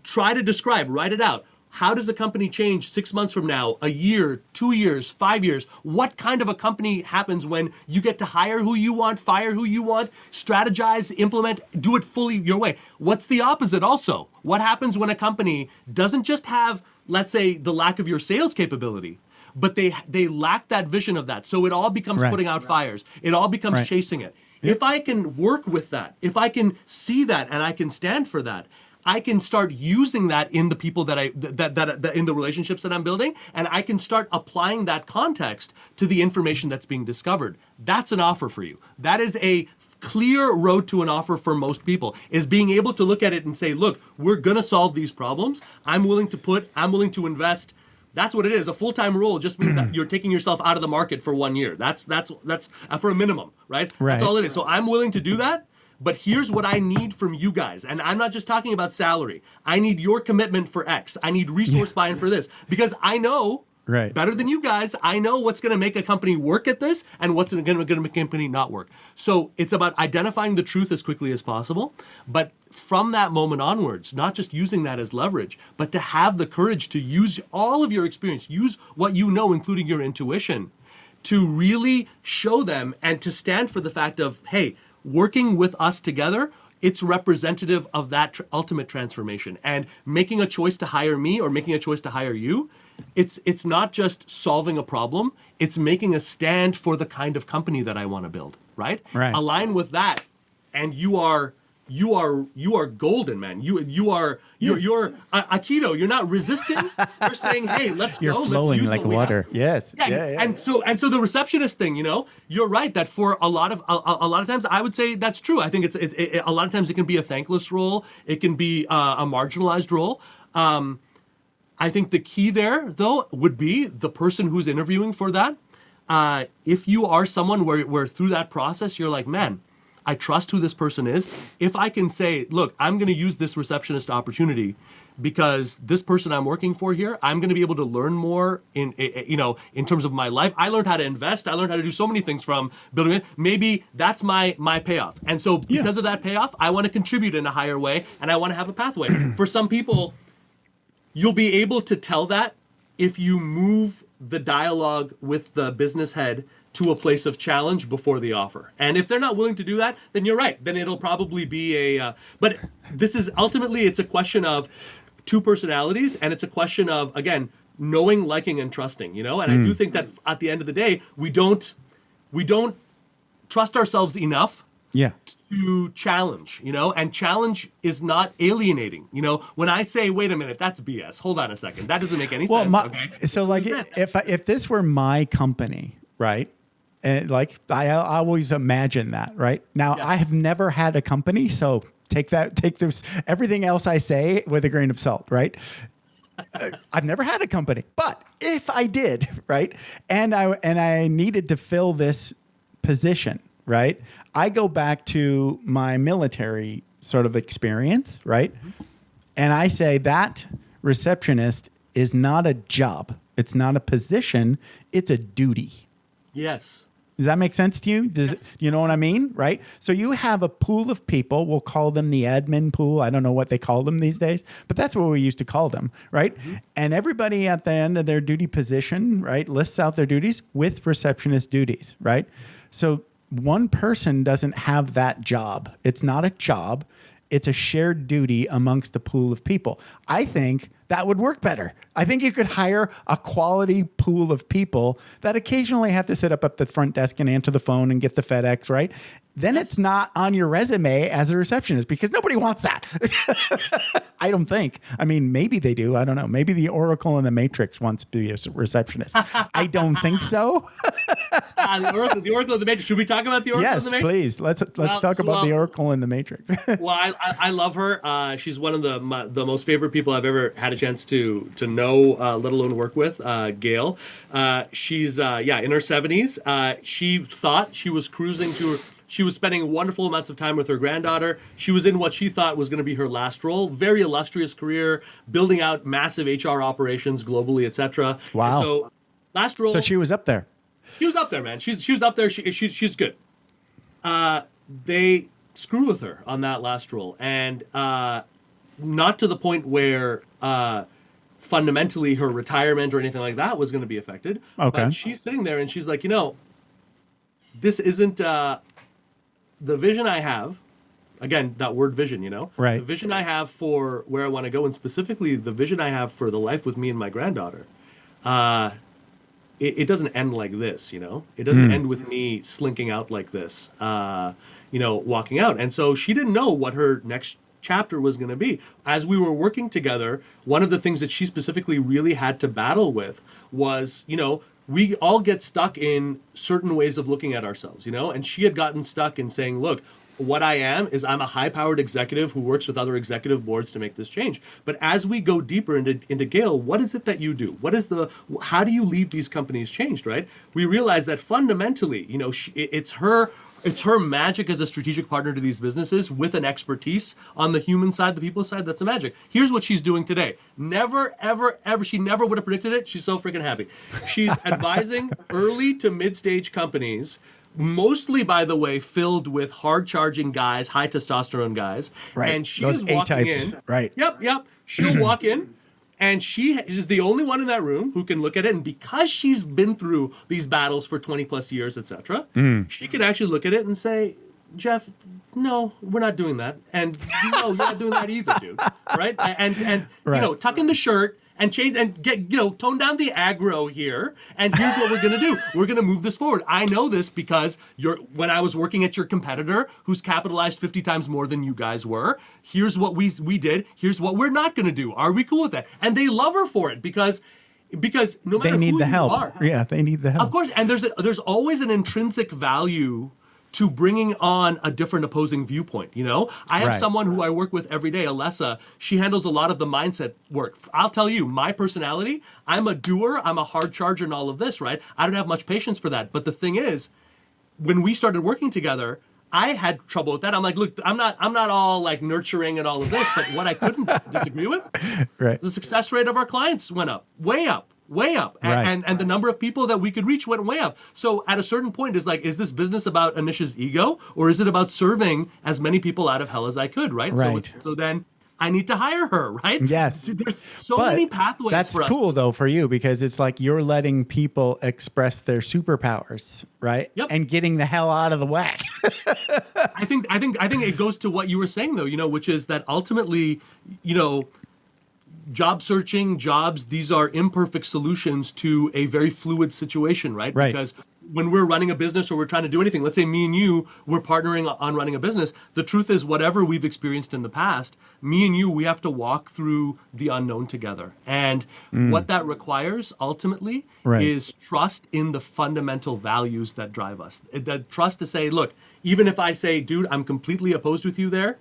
Try to describe, write it out. How does a company change 6 months from now, a year, 2 years, 5 years? What kind of a company happens when you get to hire who you want, fire who you want, strategize, implement, do it fully your way? What's the opposite also? What happens when a company doesn't just have, let's say, the lack of your sales capability, but they lack that vision of that. So it all becomes putting out fires. It all becomes chasing it. If I can work with that, if I can see that and I can stand for that, I can start using that in the people that in the relationships that I'm building, and I can start applying that context to the information that's being discovered. That's an offer for you. That is a clear road to an offer for most people, is being able to look at it and say, look, we're going to solve these problems. I'm willing to invest. That's what it is. A full-time role just means that you're taking yourself out of the market for 1 year. That's for a minimum, right? That's all it is. So I'm willing to do that. But here's what I need from you guys. And I'm not just talking about salary. I need your commitment for X. I need resource buy-in for this. Because I know better than you guys, I know what's going to make a company work at this and what's going to make a company not work. So it's about identifying the truth as quickly as possible. But from that moment onwards, not just using that as leverage, but to have the courage to use all of your experience, use what you know, including your intuition, to really show them and to stand for the fact of, hey, working with us together, it's representative of that ultimate transformation. And making a choice to hire me or making a choice to hire you, it's not just solving a problem, it's making a stand for the kind of company that I want to build, right? Align with that, and you are golden, man. You're Aikido. You're not resisting. You're saying, hey, let's go. You're flowing like water. Yes. Yeah. And so the receptionist thing, you're right that for a lot of times I would say that's true. I think it's a lot of times it can be a thankless role. It can be a marginalized role. I think the key there though would be the person who's interviewing for that. If you are someone where through that process you're like, man, I trust who this person is. If I can say, look, I'm going to use this receptionist opportunity because this person I'm working for here, I'm going to be able to learn more in terms of my life. I learned how to invest. I learned how to do so many things from building it. Maybe that's my payoff. And so because of that payoff, I want to contribute in a higher way and I want to have a pathway. For some people, you'll be able to tell that if you move the dialogue with the business head to a place of challenge before the offer. And if they're not willing to do that, then you're right. Then it'll probably be but this is ultimately, it's a question of two personalities, and it's a question of, again, knowing, liking, and trusting, And I do think that at the end of the day, we don't trust ourselves enough to challenge, and challenge is not alienating. When I say, wait a minute, that's BS. Hold on a second. That doesn't make any sense. Okay? So like if this were my company, right? And like I always imagine that, right? Now I have never had a company, so take this everything else I say with a grain of salt, right? I've never had a company, but if I did, right, and I needed to fill this position, right, I go back to my military sort of experience, right, and I say that receptionist is not a job, it's not a position, it's a duty. Yes. Does that make sense to you? Do you know what I mean? Right? So you have a pool of people. We'll call them the admin pool. I don't know what they call them these days, but that's what we used to call them, right? Mm-hmm. And everybody at the end of their duty position, right, lists out their duties with receptionist duties, right? So one person doesn't have that job. It's not a job. It's a shared duty amongst a pool of people. I think that would work better. I think you could hire a quality pool of people that occasionally have to sit up at the front desk and answer the phone and get the FedEx, right? Then it's not on your resume as a receptionist because nobody wants that. I don't think. I mean, maybe they do. I don't know. Maybe the Oracle and the Matrix wants to be a receptionist. I don't think so. The Oracle and the Matrix. Should we talk about the Oracle and the Matrix? Yes, please. Let's talk about the Oracle and the Matrix. Well, I love her. She's one of the most favorite people I've ever had a chance to know, let alone work with. Gail. She's in her 70s. She thought she was cruising to her. She was spending wonderful amounts of time with her granddaughter. She was in what she thought was going to be her last role. Very illustrious career, building out massive HR operations globally, etc. Wow. And so last role. So she was up there. She was up there, man. She was up there. She's good. They screw with her on that last role, and not to the point where fundamentally her retirement or anything like that was going to be affected. Okay. But she's sitting there and she's like, this isn't the vision I have. Again, that word vision, Right. The vision I have for where I want to go, and specifically the vision I have for the life with me and my granddaughter. It doesn't end like this, It doesn't end with me slinking out like this, walking out. And so she didn't know what her next chapter was going to be. As we were working together, one of the things that she specifically really had to battle with was, we all get stuck in certain ways of looking at ourselves, and she had gotten stuck in saying, look, what I am is I'm a high-powered executive who works with other executive boards to make this change. But as we go deeper into Gail, what is it that you do? How do you leave these companies changed, right? We realize that fundamentally, it's her magic as a strategic partner to these businesses with an expertise on the human side, the people side. That's the magic. Here's what she's doing today. Never, ever, ever. She never would have predicted it. She's so freaking happy. She's advising early to mid-stage companies, mostly, by the way, filled with hard-charging guys, high testosterone guys. Right. And she Those is walking A-types. in. Right. Yep. She'll walk in. And she is the only one in that room who can look at it. And because she's been through these battles for 20 plus years, etc., she can actually look at it and say, Jeff, no, we're not doing that. And no, you're not doing that either, dude. Right? And Right. tuck in the shirt and change and get, tone down the aggro here. And here's what we're going to do. We're going to move this forward. I know this because when I was working at your competitor who's capitalized 50 times more than you guys were, here's what we did. Here's what we're not going to do. Are we cool with that? And they love her for it because no matter They need who the you help. are, Yeah, they need the help. of course, and there's always an intrinsic value to bringing on a different opposing viewpoint. I have Right. someone who I work with every day, Alessa. She handles a lot of the mindset work. I'll tell you, my personality, I'm a doer, I'm a hard charger and all of this, right? I don't have much patience for that. But the thing is, when we started working together, I had trouble with that. I'm like, look, I'm not all like nurturing and all of this, but what I couldn't disagree with, Right. the success rate of our clients went up, way up. Right. And the number of people that we could reach went way up. So at a certain point, is this business about Anish's ego, or is it about serving as many people out of hell as I could, right? Right. So then I need to hire her, right? Yes. There's so But many pathways that's for us. cool though for you, because it's like you're letting people express their superpowers, right? Yep. And getting the hell out of the whack. I think it goes to what you were saying though, which is that ultimately, job searching, jobs, these are imperfect solutions to a very fluid situation, right? Right. Because when we're running a business or we're trying to do anything, let's say me and you, we're partnering on running a business. The truth is, whatever we've experienced in the past, me and you, we have to walk through the unknown together. And what that requires ultimately Right. is trust in the fundamental values that drive us. That trust to say, look, even if I say, dude, I'm completely opposed with you there,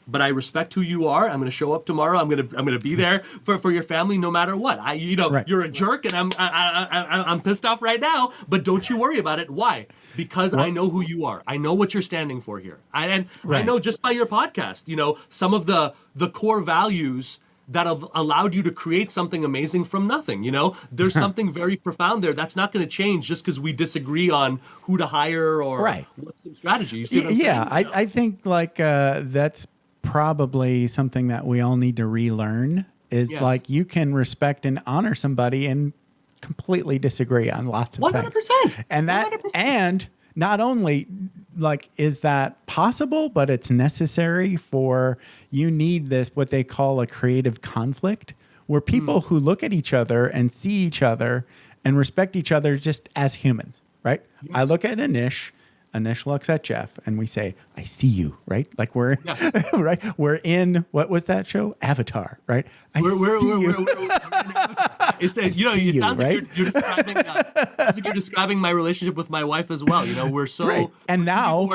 but I respect who you are. I'm going to show up tomorrow. I'm going to be there for your family no matter what. Right. You're a jerk, and I'm pissed off right now. But don't you worry about it. Why? Because I know who you are. I know what you're standing for here. I know just by your podcast, some of the core values that have allowed you to create something amazing from nothing. There's something very profound there that's not going to change just because we disagree on who to hire or Right. what's the strategy. You see what I'm Yeah, saying? I think like that's probably something that we all need to relearn is Yes. like you can respect and honor somebody and completely disagree on lots of 100%. things. And that 100%. and not only like is that possible, but it's necessary for you need this what they call a creative conflict where people who look at each other and see each other and respect each other just as humans, right? I look at Anish looks at Jeff and we say, I see you, right? Like we're right. We're in what was that show? Avatar, right? I see you. It's see you, it sounds right? like you're describing my relationship with my wife as well. We're so Right. And now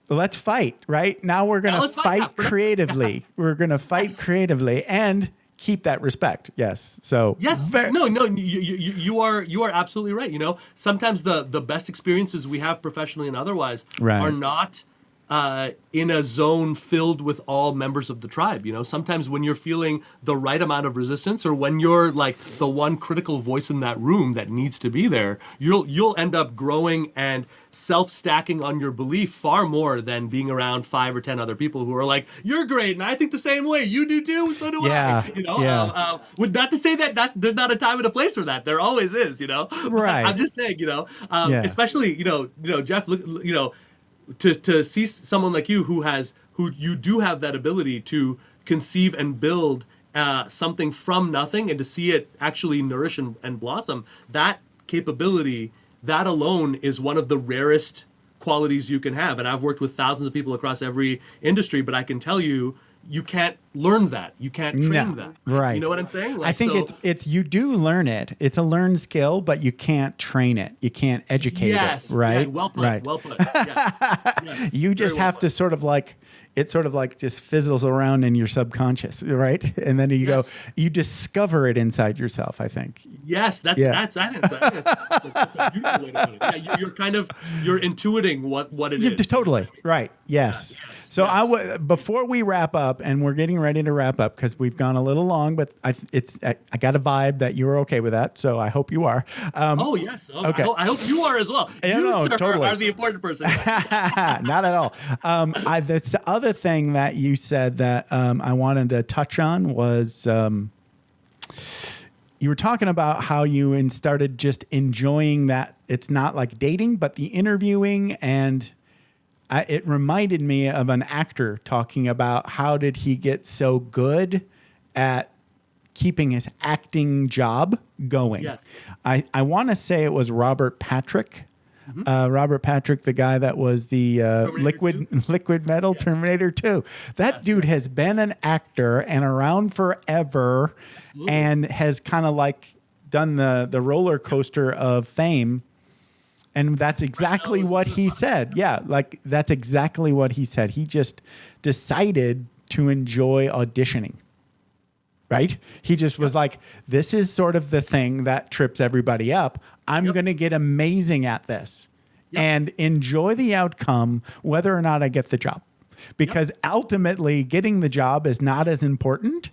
let's fight, right? Now we're going to let's fight. fight Yeah. creatively. We're going to fight creatively and keep that respect. Yes. So Yes. No. You are absolutely right. Sometimes the best experiences we have professionally and otherwise Right. are not in a zone filled with all members of the tribe. Sometimes when you're feeling the right amount of resistance, or when you're like the one critical voice in that room that needs to be there, you'll end up growing and self-stacking on your belief far more than being around 5 or 10 other people who are like, you're great and I think the same way, you do too, so do I. Would not to say that there's not a time and a place for that. There always is. Right. I'm just saying, especially Jeff, look, to see someone like you who you do have that ability to conceive and build something from nothing, and to see it actually nourish and blossom, that capability, that alone is one of the rarest qualities you can have. And I've worked with thousands of people across every industry, but I can tell you, you can't learn that. You can't train that. Right. You know what I'm saying? I think it's you do learn it. It's a learned skill, but you can't train it. You can't educate it. Right. Yeah, well put. Right. Well put. Yes. You just have to sort of like, it sort of like just fizzles around in your subconscious, right? And then you discover it inside yourself, I think. Yes, that's a beautiful way to put it. Yeah, you're intuiting what it is. Totally. Right. Yes. So before we wrap up, and we're getting ready to wrap up because we've gone a little long, but I got a vibe that you were okay with that, so I hope you are. Oh yes. Okay. I hope you are as well. Sir, totally. are the important person. Not at all. The other thing that you said that I wanted to touch on was you were talking about how you started just enjoying that it's not like dating, but the interviewing, and it reminded me of an actor talking about how did he get so good at keeping his acting job going. Yes. I want to say it was Robert Patrick. Mm-hmm. Robert Patrick, the guy that was the liquid metal Terminator 2. That dude has been an actor and around forever. Absolutely. And has kind of like done the roller coaster of fame. And that's exactly what he said. Yeah, like that's exactly what he said. He just decided to enjoy auditioning. Right? He just was like, this is sort of the thing that trips everybody up. I'm going to get amazing at this and enjoy the outcome, whether or not I get the job. Because ultimately, getting the job is not as important,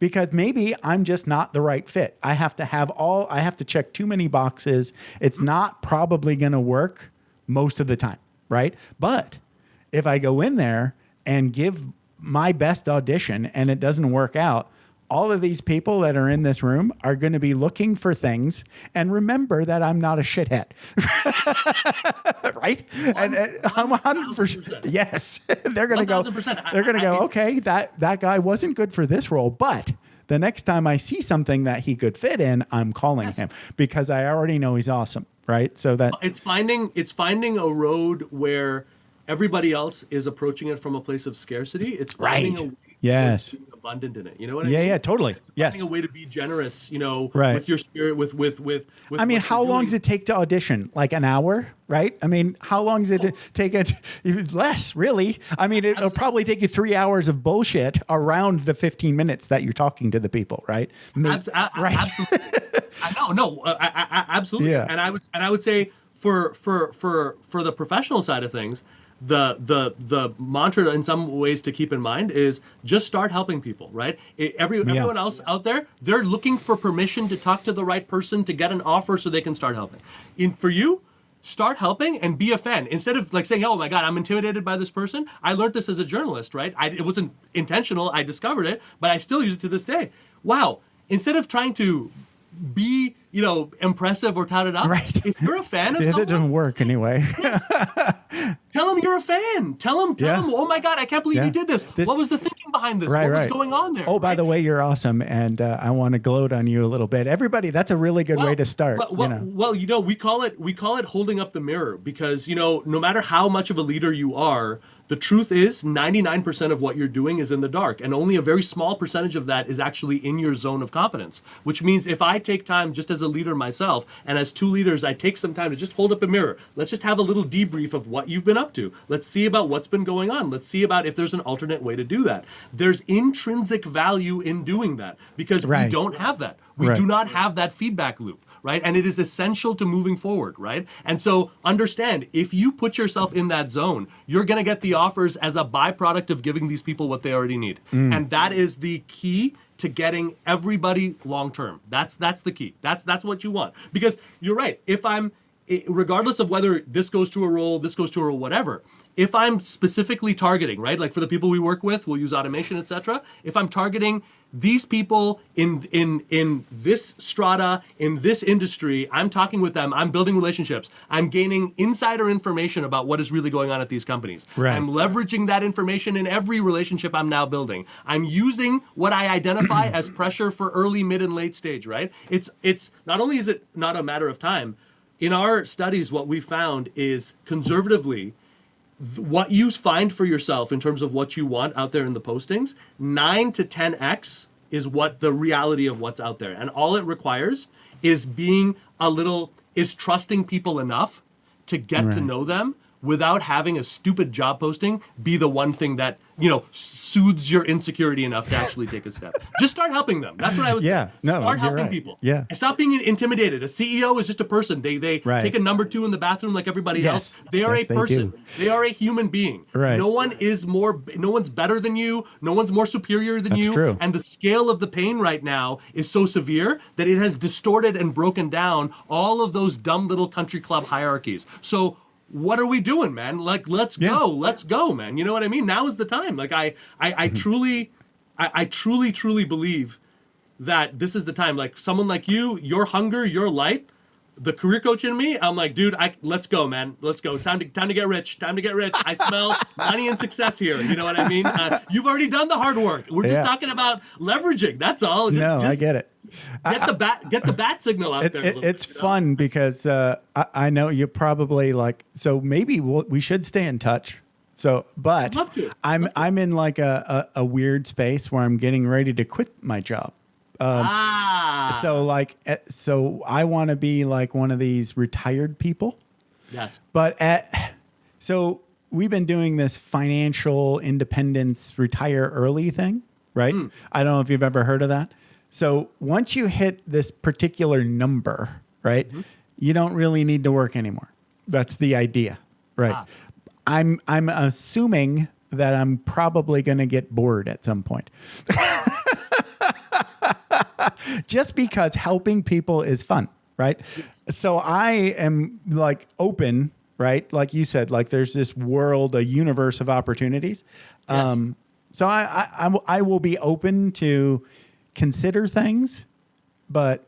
because maybe I'm just not the right fit. I have to check too many boxes. It's not probably going to work most of the time, right? But if I go in there and give my best audition and it doesn't work out, all of these people that are in this room are going to be looking for things and remember that I'm not a shithead. Right? And I'm 100%. Yes. They're going to go, okay, that guy wasn't good for this role, but the next time I see something that he could fit in, I'm calling him because I already know he's awesome. Right? So that it's finding a road where everybody else is approaching it from a place of scarcity. It's finding a way abundant in it. You know what I mean? Yeah, totally. Finding a way to be generous, with your spirit, with I mean, how long does it take to audition? Like an hour, right? I mean, how long does it take less, really? I mean, it'll probably take you 3 hours of bullshit around the 15 minutes that you're talking to the people, right? Right. Absolutely. Absolutely. Yeah. And I would say for the professional side of things, the mantra in some ways to keep in mind is just start helping people, right? Everyone else out there, they're looking for permission to talk to the right person to get an offer so they can start helping. For you, start helping and be a fan. Instead of like saying, oh my God, I'm intimidated by this person. I learned this as a journalist, right? It wasn't intentional. I discovered it, but I still use it to this day. Wow. Instead of trying to be, impressive or touted up. Right. If you're a fan of someone, that doesn't work anyway. Yes, tell them you're a fan. Tell them, oh my God, I can't believe you did this. What was the thinking behind this? What was going on there? Oh, by the way, you're awesome. And I want to gloat on you a little bit. Everybody, that's a really good way to start. Well, we call it holding up the mirror because, no matter how much of a leader you are, the truth is 99% of what you're doing is in the dark, and only a very small percentage of that is actually in your zone of competence, which means if I take time just as a leader myself and as two leaders, I take some time to just hold up a mirror. Let's just have a little debrief of what you've been up to. Let's see about what's been going on. Let's see about if there's an alternate way to do that. There's intrinsic value in doing that because we don't have that. We do not have that feedback loop. right? And it is essential to moving forward, right? And so understand, if you put yourself in that zone, you're going to get the offers as a byproduct of giving these people what they already need. And that is the key to getting everybody long term. That's the key. That's what you want. Because you're right. If I'm, regardless of whether this goes to a role, this goes to a role, whatever, if I'm specifically targeting, right, like for the people we work with, we'll use automation, etc. If I'm targeting these people in this strata, in this industry, I'm talking with them, I'm building relationships, I'm gaining insider information about what is really going on at these companies. Right. I'm leveraging that information in every relationship I'm now building. I'm using what I identify as pressure for early, mid, and late stage, right? It's not only is it not a matter of time, in our studies, what we found is conservatively, what you find for yourself in terms of what you want out there in the postings, 9 to 10x is what the reality of what's out there. And all it requires is trusting people enough to get to know them without having a stupid job posting be the one thing that, soothes your insecurity enough to actually take a step. Just start helping them. That's what I would say. Start helping people. Yeah. And stop being intimidated. A CEO is just a person. They take a number 2 in the bathroom like everybody else. They are a person. They are a human being. Right. No one's better than you. No one's more superior than you. True. And the scale of the pain right now is so severe that it has distorted and broken down all of those dumb little country club hierarchies. So what are we doing, man? Like, let's go, man. You know what I mean? Now is the time. Like, I truly believe that this is the time. Like, someone like you, your hunger, your light, the career coach in me, I'm like, dude, let's go, man. Let's go. It's time to get rich. Time to get rich. I smell money and success here. You know what I mean? You've already done the hard work. We're just talking about leveraging. That's all. I get it. Get the bat signal out there. It's fun because I know you probably so maybe we should stay in touch. So, but I'd love to. I'm in like a weird space where I'm getting ready to quit my job. So I want to be like one of these retired people. Yes. But so we've been doing this financial independence retire early thing, right? I don't know if you've ever heard of that. So once you hit this particular number, right, you don't really need to work anymore. That's the idea, right? I'm assuming that I'm probably going to get bored at some point. Just because helping people is fun, right? So I am like open, right? Like you said, like there's this world, a universe of opportunities. Yes. So I will be open to consider things, but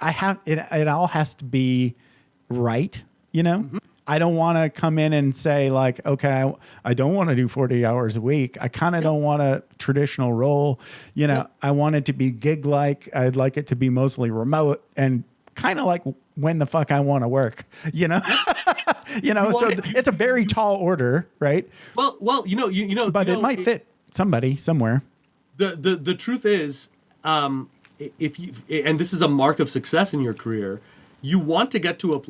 it all has to be right, I don't want to come in and say like, okay, I don't want to do 40 hours a week. I kind of don't want a traditional role. I want it to be gig-like. I'd like it to be mostly remote and kind of like when the fuck I want to work, So it's a very tall order, right? Well, but it might fit somebody somewhere. The truth is, if you, and this is a mark of success in your career, you want to get to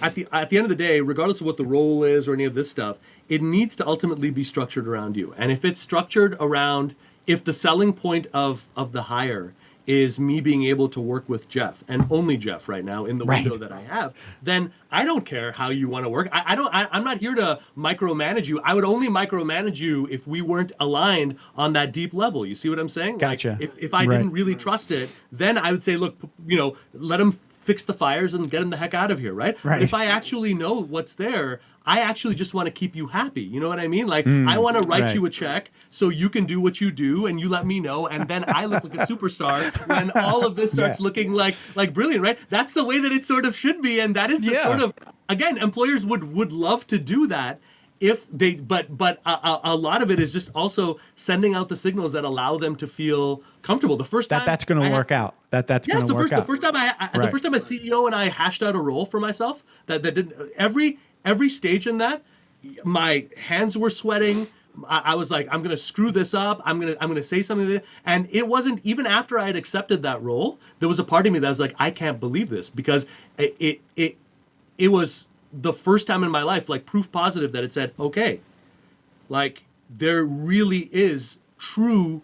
at the end of the day, regardless of what the role is or any of this stuff, it needs to ultimately be structured around you. And if it's structured around, if the selling point of the hire is me being able to work with Jeff and only Jeff right now in the window that I have, then I don't care how you want to work. I'm not here to micromanage you. I would only micromanage you if we weren't aligned on that deep level. You see what I'm saying? Gotcha. Like if I didn't really trust it, then I would say, look, let him fix the fires and get him the heck out of here, right? But if I actually know what's there, I actually just want to keep you happy. You know what I mean? Like, I want to write you a check so you can do what you do and you let me know, and then I look like a superstar when all of this starts looking like brilliant, right? That's the way that it sort of should be, and that is the sort of, again, employers would love to do that if they, but a lot of it is just also sending out the signals that allow them to feel comfortable. The first time that's going to work out. That's going to work out. The first time a CEO and I hashed out a role for myself that didn't, every stage in that, my hands were sweating. I was like, I'm going to screw this up. I'm going to say something. And it wasn't even after I had accepted that role, there was a part of me that was like, I can't believe this, because it was the first time in my life, like proof positive that it said, okay, like there really is true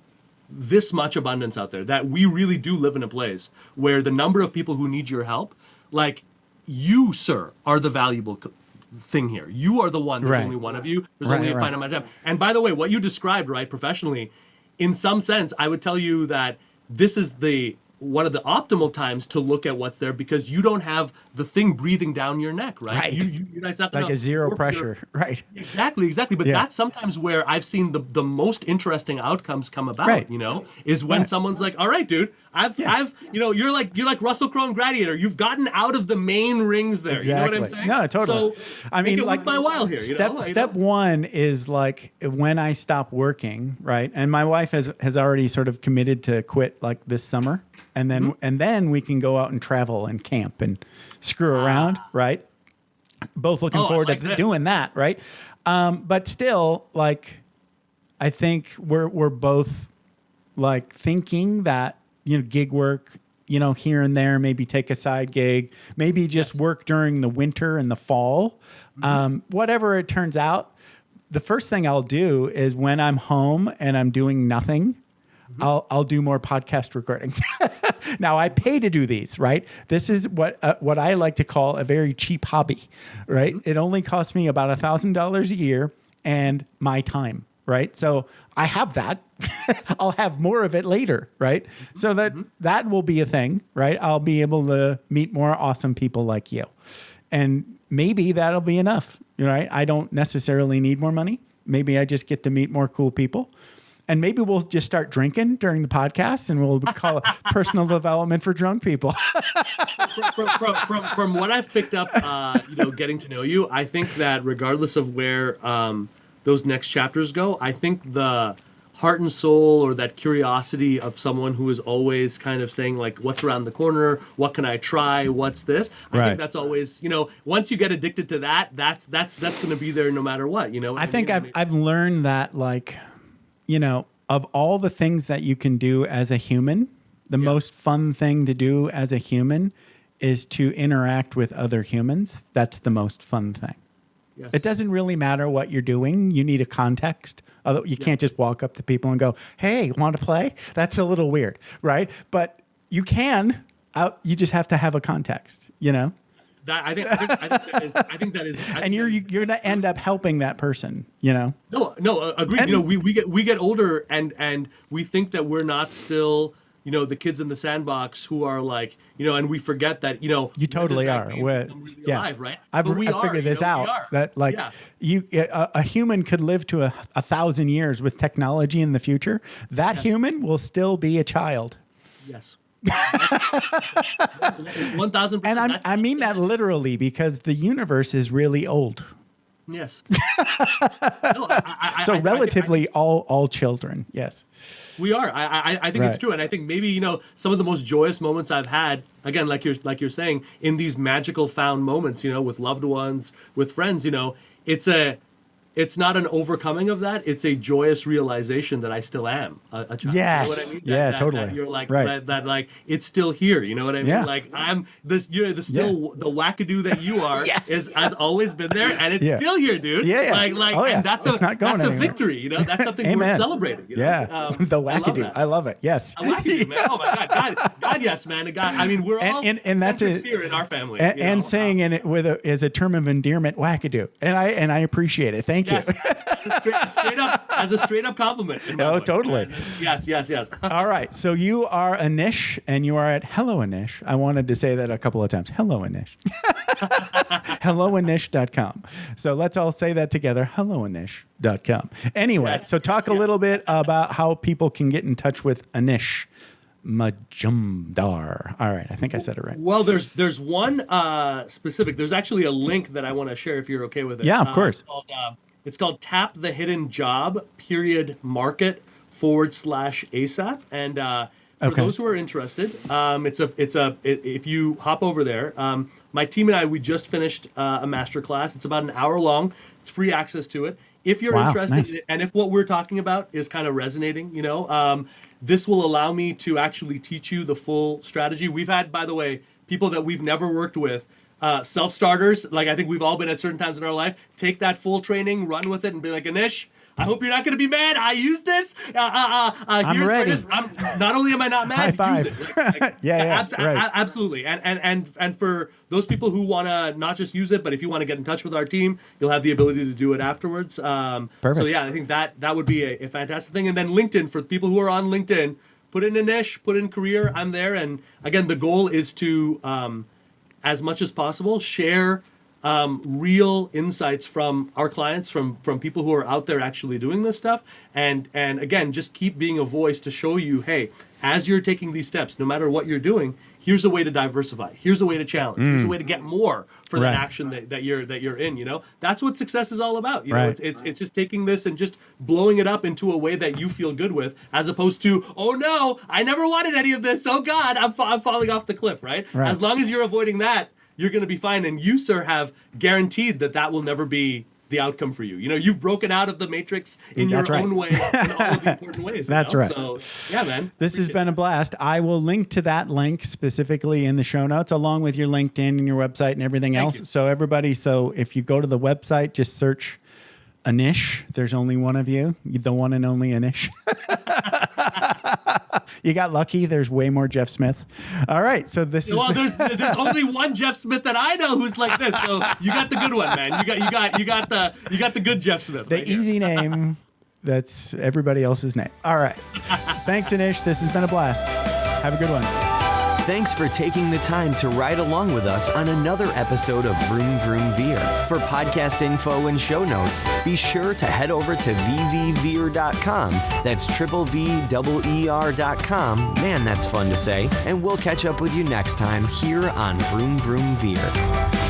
this much abundance out there, that we really do live in a place where the number of people who need your help like, you, sir, are the valuable thing here. You are the one. There's only one of you. There's only a finite amount of time. And by the way, what you described, right, professionally, in some sense, I would tell you that this is one of the optimal times to look at what's there, because you don't have the thing breathing down your neck, right? You're not like a zero pressure, right? Exactly. But that's sometimes where I've seen the most interesting outcomes come about, is when someone's like, all right, dude, I've you're like Russell Crowe in Gladiator. You've gotten out of the main rings there. Exactly. You know what I'm saying? No, totally. So I mean, like, worth my while here. Step one is like when I stop working, right? And my wife has already sort of committed to quit like this summer. And then we can go out and travel and camp and screw around, right? Both looking forward to doing that, right? But still, like, I think we're both like thinking that, gig work, here and there, maybe take a side gig, maybe just work during the winter and the fall. Whatever it turns out, the first thing I'll do is when I'm home and I'm doing nothing, I'll do more podcast recordings. Now I pay to do these, right? This is what I like to call a very cheap hobby, right? It only costs me about $1,000 a year and my time, right? So I have that. I'll have more of it later, right? So that will be a thing, right? I'll be able to meet more awesome people like you, and maybe that'll be enough, right? I don't necessarily need more money. Maybe I just get to meet more cool people. And maybe we'll just start drinking during the podcast, and we'll call it personal development for drunk people. From what I've picked up, getting to know you, I think that regardless of where those next chapters go, I think the heart and soul, or that curiosity of someone who is always kind of saying, like, what's around the corner? What can I try? What's this? I think that's always, once you get addicted to that, that's going to be there no matter what. I think I've learned that, like, of all the things that you can do as a human, the most fun thing to do as a human is to interact with other humans. That's the most fun thing. Yes. It doesn't really matter what you're doing. You need a context. Although you can't just walk up to people and go, "Hey, want to play?" That's a little weird, right? But you can. You just have to have a context, I think that is. And you're gonna end up helping that person, No, agreed. And, we get older, and we think that we're not still, the kids in the sandbox who are like, and we forget that, you totally are. Really alive, right? I've figured this out. That like a human could live to 1,000 years with technology in the future. That human will still be a child. Yes. 1,000%. And I mean that literally, because the universe is really old. Yes. So relatively all children. Yes. We are. I think it's true, and I think maybe some of the most joyous moments I've had, again, like you're saying, in these magical found moments, with loved ones, with friends, it's not an overcoming of that. It's a joyous realization that I still am a child. Yes. You know what I mean? Totally. That you're like, that like, it's still here. You know what I mean? Yeah. Like, I'm this, the wackadoo that you are has always been there, and it's still here, dude. Yeah. And that's a victory. That's something worth celebrating. Yeah. The wackadoo. I love it. Yes. A wackadoo, man. Oh my God. God, yes, man. God. I mean, we're all and that's here in our family. And saying it as a term of endearment, wackadoo. And I appreciate it. Thank you. As a straight up compliment. Oh, totally. Yes. All right. So you are Anish, and you are at Hello Anish. I wanted to say that a couple of times. Hello Anish. HelloAnish.com. So let's all say that together. HelloAnish.com. Anyway, so talk a little bit about how people can get in touch with Anish Majumdar. All right, I think I said it right. Well, there's one specific. There's actually a link that I want to share if you're okay with it. Yeah, of course. It's called Tap the Hidden Job /market /ASAP. And for those who are interested, if you hop over there, my team and I, we just finished a masterclass. It's about an hour long. It's free access to it. If you're interested in it, and if what we're talking about is kind of resonating, this will allow me to actually teach you the full strategy. We've had, by the way, people that we've never worked with, self-starters, like I think we've all been at certain times in our life, take that full training, run with it, and be like, Anish, I hope you're not going to be mad. I use this. I'm ready. Not only am I not mad, High five. use it. Like, Right. Absolutely. And for those people who want to not just use it, but if you want to get in touch with our team, you'll have the ability to do it afterwards. Perfect. So yeah, I think that would be a fantastic thing. And then LinkedIn, for people who are on LinkedIn, put in Anish, put in career. I'm there. And again, the goal is to, as much as possible, share real insights from our clients, from people who are out there actually doing this stuff. And again, just keep being a voice to show you, hey, as you're taking these steps, no matter what you're doing, here's a way to diversify. Here's a way to challenge. Here's a way to get more for that action that you're in. You know, that's what success is all about. You know, it's just taking this and just blowing it up into a way that you feel good with, as opposed to, oh no, I never wanted any of this. Oh God, I'm falling off the cliff. Right? As long as you're avoiding that, you're going to be fine. And you, sir, have guaranteed that will never be the outcome for you. You know, you've broken out of the matrix in your own way, in all of the important ways. That's right. So, yeah, man. This has been a blast. I will link to that link specifically in the show notes, along with your LinkedIn and your website and everything else. So if you go to the website, just search Anish. There's only one of you, the one and only Anish. You got lucky. There's way more Jeff Smiths. All right. So there's only one Jeff Smith that I know who's like this. So you got the good one, man. You got the good Jeff Smith. The easy name. That's everybody else's name. All right. Thanks, Anish. This has been a blast. Have a good one. Thanks for taking the time to ride along with us on another episode of Vroom Vroom Veer. For podcast info and show notes, be sure to head over to vvveer.com. That's VVER.com. Man, that's fun to say. And we'll catch up with you next time here on Vroom Vroom Veer.